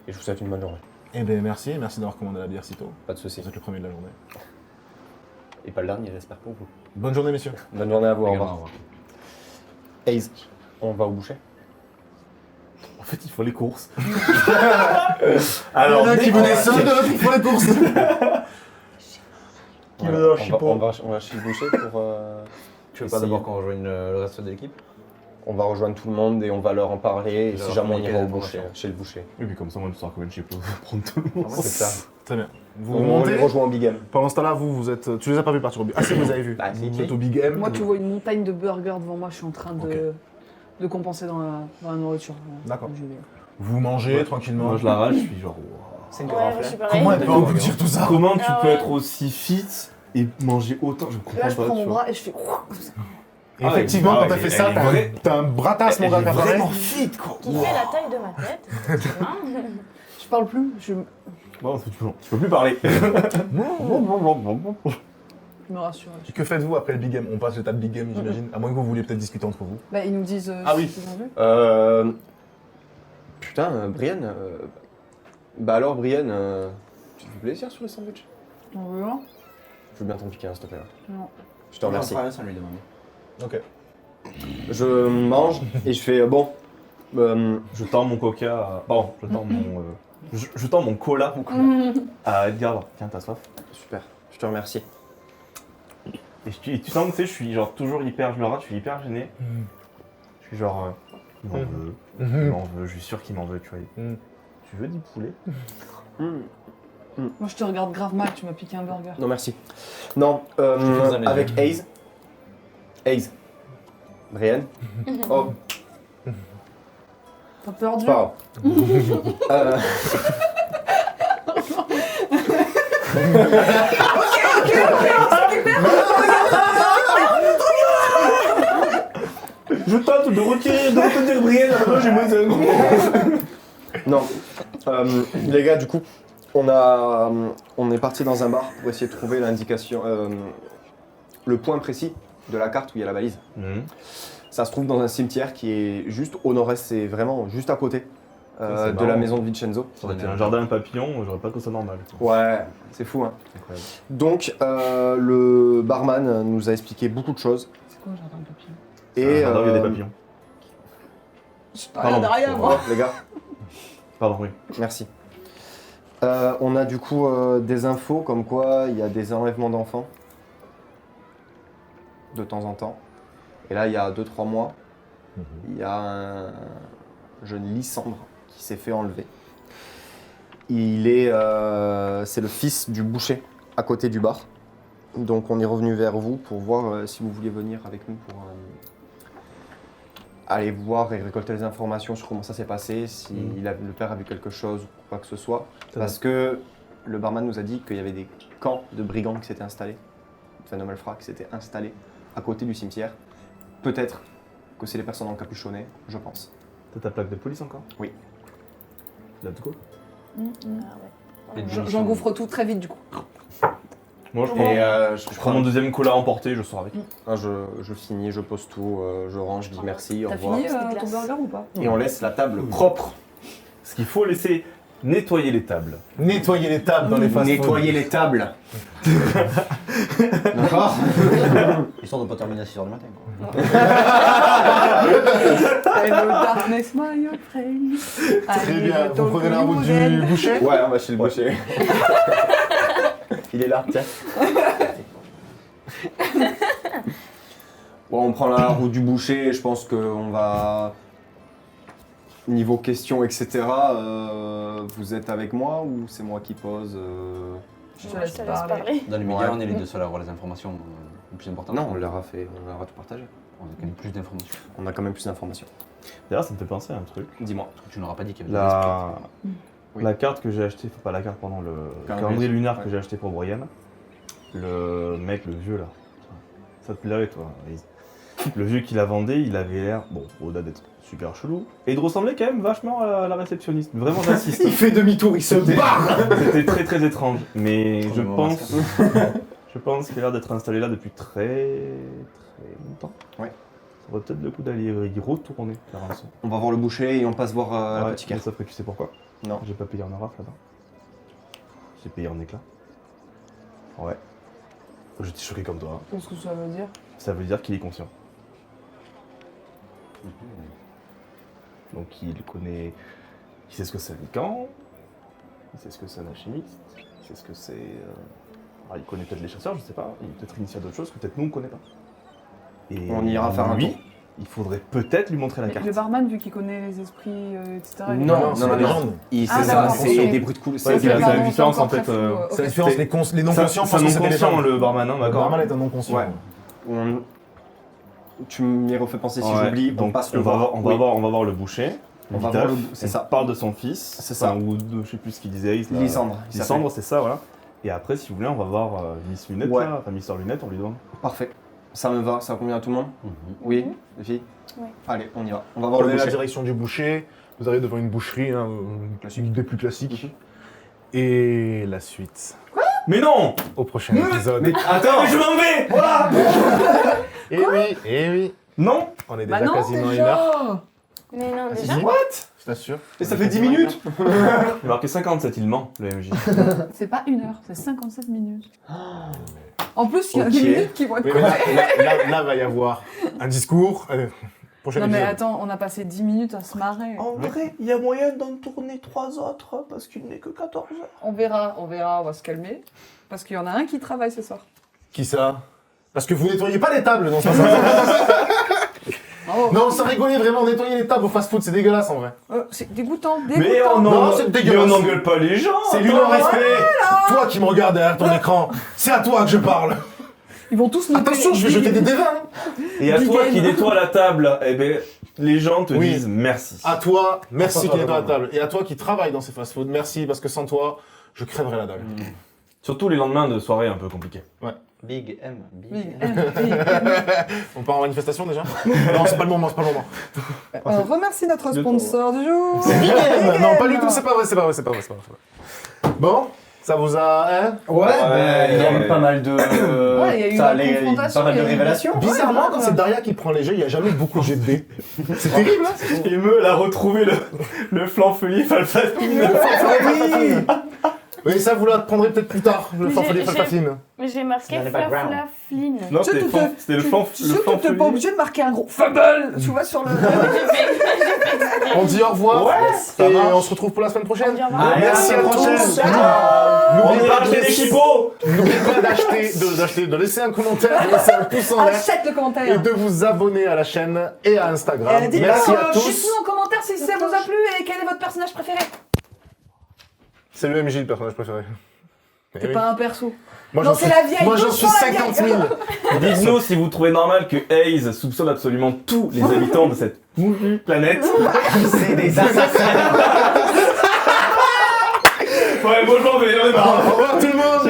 Speaker 6: Et je vous souhaite une bonne journée.
Speaker 1: Eh bien, merci d'avoir commandé la bière si tôt.
Speaker 6: Pas de soucis.
Speaker 1: Vous êtes le premier de la journée.
Speaker 6: Et pas le dernier, j'espère pour vous.
Speaker 1: Bonne journée, messieurs.
Speaker 6: Bonne journée à vous, au
Speaker 8: Également,
Speaker 6: revoir.
Speaker 8: au revoir.
Speaker 6: Ace, on va au boucher.
Speaker 1: En fait, il faut les courses.
Speaker 5: Alors,
Speaker 1: il y en a un qui
Speaker 6: on va
Speaker 1: venait seul,
Speaker 6: chez-
Speaker 1: l'autre, il faut les courses.
Speaker 5: Qui veut un chipot
Speaker 6: on va chez le boucher pour...
Speaker 8: Tu veux pas
Speaker 6: essayer.
Speaker 8: d'abord qu'on rejoigne le reste de l'équipe?
Speaker 6: On va rejoindre tout le monde et on va leur en parler. Et
Speaker 8: Leur
Speaker 6: si jamais on
Speaker 8: communiquer
Speaker 6: ira au
Speaker 8: l'information.
Speaker 6: boucher, chez le boucher.
Speaker 5: Et puis comme ça, moi, je saurai combien de chipos prendre tout le monde.
Speaker 6: C'est ça.
Speaker 1: Très bien. Vous
Speaker 6: On
Speaker 1: montez.
Speaker 6: les rejoint au Big M.
Speaker 1: Pendant ce temps-là, vous êtes. Tu les as pas vus partir au Big. Ah, si, vous avez vu.
Speaker 6: Bah, si,
Speaker 1: vous
Speaker 6: si.
Speaker 1: êtes au Big M.
Speaker 4: Moi, tu vois une montagne de burgers devant moi, je suis en train de compenser dans la nourriture.
Speaker 1: D'accord.
Speaker 4: Je vais-
Speaker 1: Vous mangez tranquillement.
Speaker 5: Moi, je l'arrache, je suis genre. Wow.
Speaker 6: C'est une
Speaker 3: Ouais,
Speaker 6: girafe,
Speaker 3: je suis
Speaker 6: là.
Speaker 3: pareil.
Speaker 1: Comment elle peut en dire tout ça
Speaker 5: Comment tu
Speaker 3: Ah
Speaker 5: peux
Speaker 3: ouais.
Speaker 5: être aussi fit et manger autant? Je comprends
Speaker 4: Là, je
Speaker 5: pas.
Speaker 4: prends
Speaker 5: tu
Speaker 4: mon
Speaker 5: vois.
Speaker 4: bras et je fais.
Speaker 1: Et effectivement, quand t'as fait ça, t'as un bratas, mon gars,
Speaker 5: Elle est
Speaker 1: qui apparaît.
Speaker 5: vraiment fit, quoi.
Speaker 3: Qui fait la taille de ma tête, effectivement.
Speaker 4: Je parle plus, je
Speaker 5: Bon, tu peux plus parler.
Speaker 4: me rassure.
Speaker 1: Et que faites-vous après le Big M? On passe l'étape Big M, j'imagine. À moins que vous vouliez peut-être discuter entre vous.
Speaker 4: Bah, ils nous disent
Speaker 1: Ah oui.
Speaker 4: ce qu'ils ont vu.
Speaker 6: Putain, Brienne. Bah alors, Brienne, tu te fais plaisir sur les sandwichs?
Speaker 4: On veut un
Speaker 6: Je veux bien t'en piquer un, s'il te plaît.
Speaker 4: Non.
Speaker 6: Je te remercie.
Speaker 8: Sans lui demander.
Speaker 1: Ok.
Speaker 6: Je mange et je fais bon.
Speaker 5: Je tends mon coca. Pardon, je tends mon. Je tends mon cola à Edgar. Tiens, t'as soif.
Speaker 6: Super, je te remercie.
Speaker 5: Et tu sens que tu sais, je suis genre toujours hyper. Je le rate, je suis hyper gêné. Je suis genre. Il m'en veut. Il m'en veut, je suis sûr qu'il m'en veut, tu vois. Tu veux du poulet?
Speaker 4: Moi, je te regarde grave mal, tu m'as piqué un burger.
Speaker 6: Non, merci. Non,
Speaker 8: fais ça, les
Speaker 6: avec Ace. Ace. Brienne. Oh,
Speaker 4: T'as perdu
Speaker 6: c'est pas grave.
Speaker 5: Je tente de retenir Brienne, après j'ai moins un.
Speaker 6: Non. Les gars, du coup, on est parti dans un bar pour essayer de trouver l'indication, le point précis de la carte où il y a la balise. Ça se trouve dans un cimetière qui est juste au nord-est, c'est vraiment juste à côté
Speaker 5: c'est
Speaker 6: de
Speaker 5: marrant.
Speaker 6: la maison de Vincenzo.
Speaker 5: Ça aurait été un jardin à papillons, j'aurais pas trouvé ça normal.
Speaker 6: Ouais, c'est fou, hein.
Speaker 5: Incroyable.
Speaker 6: Donc, le barman nous a expliqué beaucoup de choses.
Speaker 4: C'est quoi, j'entends le papier
Speaker 6: Et,
Speaker 5: Un jardin où il y a des papillons.
Speaker 4: Rien derrière, moi.
Speaker 6: les gars,
Speaker 5: Pardon, oui.
Speaker 6: merci. On a du coup des infos comme quoi il y a des enlèvements d'enfants de temps en temps. Et là, il y a 2-3 mois, il y a un jeune Lysandre qui s'est fait enlever. C'est le fils du boucher à côté du bar. Donc on est revenu vers vous pour voir si vous vouliez venir avec nous pour aller voir et récolter les informations sur comment ça s'est passé, si le père a vu quelque chose ou quoi que ce soit. Parce que le barman nous a dit qu'il y avait des camps de brigands qui s'étaient installés, enfin de malfrats qui s'étaient installés à côté du cimetière. Peut-être que c'est les personnes encapuchonnées, je pense.
Speaker 5: T'as ta plaque de police encore?
Speaker 6: Oui.
Speaker 5: Let's go.
Speaker 4: J'engouffre tout très vite du coup.
Speaker 5: Moi, je prends mon deuxième cola emporté, je sors avec.
Speaker 6: Je finis, je pose tout, je range, je dis merci, au
Speaker 4: T'as
Speaker 6: revoir.
Speaker 4: fini
Speaker 3: C'était
Speaker 4: ton
Speaker 3: glace.
Speaker 4: burger ou pas?
Speaker 6: Et on laisse la table propre.
Speaker 5: Ce qu'il faut laisser nettoyer les tables.
Speaker 1: Nettoyer les tables dans les fast-food.
Speaker 6: Nettoyer les tables. D'accord.
Speaker 8: Histoire de pas terminer à 6h du matin. Quoi.
Speaker 4: Hello darkness, my old friend.
Speaker 1: Très bien, vous prenez la route du boucher?
Speaker 6: Ouais, on va chez le boucher. Il est là, tiens. Bon, on prend la route du boucher, je pense qu'on va... Niveau questions, etc., vous êtes avec moi ou c'est moi qui pose
Speaker 4: Je te
Speaker 3: Je
Speaker 4: laisse
Speaker 3: te laisse
Speaker 4: parler.
Speaker 3: parler.
Speaker 8: Dans les médias,
Speaker 6: Ouais.
Speaker 8: on est les deux seuls à avoir les informations les plus importantes.
Speaker 6: Non, on leur a tout partagé.
Speaker 8: On a quand même plus d'informations.
Speaker 6: On a quand même plus d'informations.
Speaker 5: D'ailleurs, ça me fait penser à un truc.
Speaker 6: Dis-moi.
Speaker 8: Tu n'auras pas dit qu'il y avait des esprits.
Speaker 6: Oui.
Speaker 5: La carte que j'ai achetée, enfin pas la carte, pardon, le calendrier lunaire que j'ai acheté pour Brian. Le mec, le vieux là. Ça te plairait toi, Elise. Le vieux qui la vendait, il avait l'air, bon, au-delà d'être super chelou, et de ressembler quand même vachement à la réceptionniste. Vraiment, j'insiste.
Speaker 6: Il fait demi-tour, il se barre.
Speaker 5: C'était très très étrange. Mais je
Speaker 8: Comme
Speaker 5: pense, je pense qu'il a l'air d'être installé là depuis très longtemps.
Speaker 6: Ouais.
Speaker 5: Ça vaut peut-être le coup d'aller y retourner faire un son.
Speaker 6: On va voir le boucher et on passe voir
Speaker 5: Ouais,
Speaker 6: l'apothicaire.
Speaker 5: mais sauf que tu sais pourquoi?
Speaker 6: Non.
Speaker 5: J'ai pas payé en rafle là-bas. J'ai payé en éclat. Ouais. J'étais choqué comme toi.
Speaker 4: Qu'est-ce que ça veut dire?
Speaker 5: Ça veut dire qu'il est conscient. Donc il connaît. Il sait ce que c'est un camp. Il sait ce que c'est un alchimiste. Il sait ce que c'est. Alors, il connaît peut-être les chasseurs, je sais pas. Il est peut-être initié à d'autres choses que peut-être nous on connaît pas. Et
Speaker 6: On ira faire un
Speaker 5: lui,
Speaker 6: tour.
Speaker 5: il faudrait peut-être lui montrer la carte.
Speaker 4: Le barman, vu qu'il connaît les esprits, etc. il est
Speaker 6: Non,
Speaker 4: pas-
Speaker 6: non,
Speaker 1: c'est
Speaker 6: non,
Speaker 1: des
Speaker 6: non.
Speaker 1: légendes.
Speaker 6: C'est
Speaker 4: Ah,
Speaker 6: ça,
Speaker 4: d'accord,
Speaker 6: c'est
Speaker 4: ok.
Speaker 6: des bruits de coups.
Speaker 5: Ouais,
Speaker 6: C'est
Speaker 5: c'est la
Speaker 4: Pardon,
Speaker 5: différence,
Speaker 4: encore
Speaker 5: en fait,
Speaker 4: très flou,
Speaker 5: euh,
Speaker 4: ok.
Speaker 1: C'est la différence, les non-conscients
Speaker 5: C'est un
Speaker 1: pensent que c'est des
Speaker 5: non-conscient
Speaker 1: légendes.
Speaker 5: le barman, hein,
Speaker 1: Le
Speaker 5: d'accord.
Speaker 1: barman est un non-conscient.
Speaker 6: Ouais. Tu m'y refais penser si
Speaker 5: Ouais,
Speaker 6: j'oublie.
Speaker 5: donc
Speaker 6: passe
Speaker 5: on
Speaker 6: le
Speaker 5: va
Speaker 6: voir.
Speaker 5: voir, on va voir le boucher.
Speaker 6: On va
Speaker 5: Viteuf,
Speaker 6: voir le- c'est
Speaker 5: on
Speaker 6: ça.
Speaker 5: parle de son fils.
Speaker 6: C'est ça.
Speaker 5: Enfin, ou de, je sais plus ce qu'il disait.
Speaker 6: Lysandre, il
Speaker 5: Lysandre, c'est ça, voilà. Et après, si vous voulez, on va voir Miss Lunette,
Speaker 6: Ouais.
Speaker 5: là. Enfin, Mister Lunette, on lui demande.
Speaker 6: Parfait. Ça me va, ça convient à tout le monde? Oui, les filles?
Speaker 3: Ouais.
Speaker 6: Allez, on y va. On va voir le
Speaker 1: Prenez la
Speaker 6: boucher.
Speaker 1: direction du boucher, vous arrivez devant une boucherie, hein,
Speaker 6: Classique.
Speaker 1: une des plus classiques. Et la suite
Speaker 5: Mais non!
Speaker 1: au prochain épisode.
Speaker 5: Attends, je m'en vais! Voilà!
Speaker 1: Et oui,
Speaker 5: Non!
Speaker 1: on est
Speaker 4: Bah
Speaker 1: déjà
Speaker 4: non,
Speaker 1: quasiment à
Speaker 4: déjà.
Speaker 1: une heure,
Speaker 3: Mais non,
Speaker 5: Ah, si,
Speaker 3: déjà.
Speaker 5: si.
Speaker 1: je t'assure.
Speaker 6: Et ça fait 10 minutes?
Speaker 5: Il a marqué 57, il ment, le MJ.
Speaker 4: C'est pas 1 heure, c'est 57 minutes. En plus, il y a
Speaker 6: Ok.
Speaker 4: des minutes qui vont être
Speaker 1: Oui, mais là,
Speaker 4: coupées.
Speaker 1: là, va y avoir un discours. Prochain
Speaker 4: Non mais
Speaker 1: épisode.
Speaker 4: attends, on a passé 10 minutes à se marrer.
Speaker 5: En vrai, il y a moyen d'en tourner 3 autres, parce qu'il n'est que 14 heures.
Speaker 4: On verra, on va se calmer. Parce qu'il y en a un qui travaille ce soir.
Speaker 1: Qui ça? Parce que vous nettoyez pas les tables, non, c'est pas ça.
Speaker 4: Oh,
Speaker 1: Non, ça rigolait vraiment, nettoyer les tables au fast-food, c'est dégueulasse en vrai.
Speaker 4: c'est dégoûtant,
Speaker 5: Mais
Speaker 4: dégoûtant.
Speaker 1: Non, c'est dégueulasse.
Speaker 5: on n'engueule pas les gens!
Speaker 1: C'est du non-respect. Toi qui me regardes derrière ton écran, c'est à toi que je parle.
Speaker 4: Ils vont tous nous
Speaker 1: Attention, je vais jeter des dévins.
Speaker 5: Et à
Speaker 4: Big
Speaker 5: toi
Speaker 4: game.
Speaker 5: qui nettoie la table, eh ben, les gens te
Speaker 1: Oui.
Speaker 5: disent merci.
Speaker 1: À toi, merci qui est dans la table. Et à toi qui travaille dans ces fast-food, merci parce que sans toi, je crèverais la dalle.
Speaker 5: Surtout les lendemains de soirée un peu compliqués.
Speaker 8: Big M. Big
Speaker 4: Big
Speaker 8: M.
Speaker 4: M, Big M.
Speaker 1: On part en manifestation déjà? Non, c'est pas le moment, c'est pas le moment.
Speaker 4: On remercie notre sponsor du jour.
Speaker 1: C'est Big M. Non, pas du tout, c'est pas vrai, c'est pas vrai, c'est pas vrai, c'est pas vrai. Bon, ça vous a... Hein?
Speaker 6: Ouais, il y a eu pas mal de.
Speaker 4: Ouais, il y a eu
Speaker 6: ça
Speaker 4: une
Speaker 6: allait-
Speaker 4: confrontation,
Speaker 6: Pas mal de
Speaker 4: il y a eu-
Speaker 6: révélations.
Speaker 1: Bizarrement, quand c'est Daria qui prend les jeux, il n'y a jamais beaucoup de jets de dés. C'est terrible, hein?
Speaker 5: Et me a retrouvé le flanc feuillet falfafine.
Speaker 1: Oui, ça, vous la prendrez peut-être plus tard, le
Speaker 3: Mais
Speaker 1: fanfolier
Speaker 3: j'ai-
Speaker 1: falfafine.
Speaker 3: Mais j'ai marqué
Speaker 8: Dans le background.
Speaker 3: Flaflafline.
Speaker 5: Non, c'était c'était le flanc
Speaker 4: Tu sais que t'es pas
Speaker 5: feuillet.
Speaker 4: obligé de marquer un gros fumble, tu vois, sur le...
Speaker 1: On dit au revoir.
Speaker 5: Ouais,
Speaker 1: Et
Speaker 5: marche.
Speaker 1: on se retrouve pour la semaine prochaine.
Speaker 3: On dit au revoir.
Speaker 6: Allez,
Speaker 1: Merci à
Speaker 6: à
Speaker 1: prochaine.
Speaker 6: tous.
Speaker 5: On
Speaker 1: N'oubliez
Speaker 5: va
Speaker 1: pas de
Speaker 5: acheter des
Speaker 1: laisser-
Speaker 5: chipots!
Speaker 1: n'oubliez pas de laisser un commentaire, de laisser un pouce en l'air
Speaker 4: Achète le
Speaker 1: et
Speaker 4: commentaire.
Speaker 1: de vous abonner à la chaîne et à Instagram.
Speaker 4: Dites-nous
Speaker 1: Merci à tous.
Speaker 4: dites-nous en commentaire si ça vous a plu et quel est votre personnage préféré.
Speaker 1: C'est le MJ le personnage préféré. Eh
Speaker 4: C'est
Speaker 1: oui.
Speaker 4: pas un perso.
Speaker 1: Moi,
Speaker 4: Non,
Speaker 1: j'en
Speaker 4: c'est
Speaker 1: suis-
Speaker 4: la vieille,
Speaker 1: Moi j'en
Speaker 4: tous
Speaker 1: suis
Speaker 4: sont la
Speaker 1: 50 000.
Speaker 5: Dites-nous si vous trouvez normal que Hayes soupçonne absolument tous les habitants de cette planète.
Speaker 6: C'est des assassins.
Speaker 5: Ouais, moi je m'en vais, j'en ai marre.
Speaker 1: Au revoir tout le monde.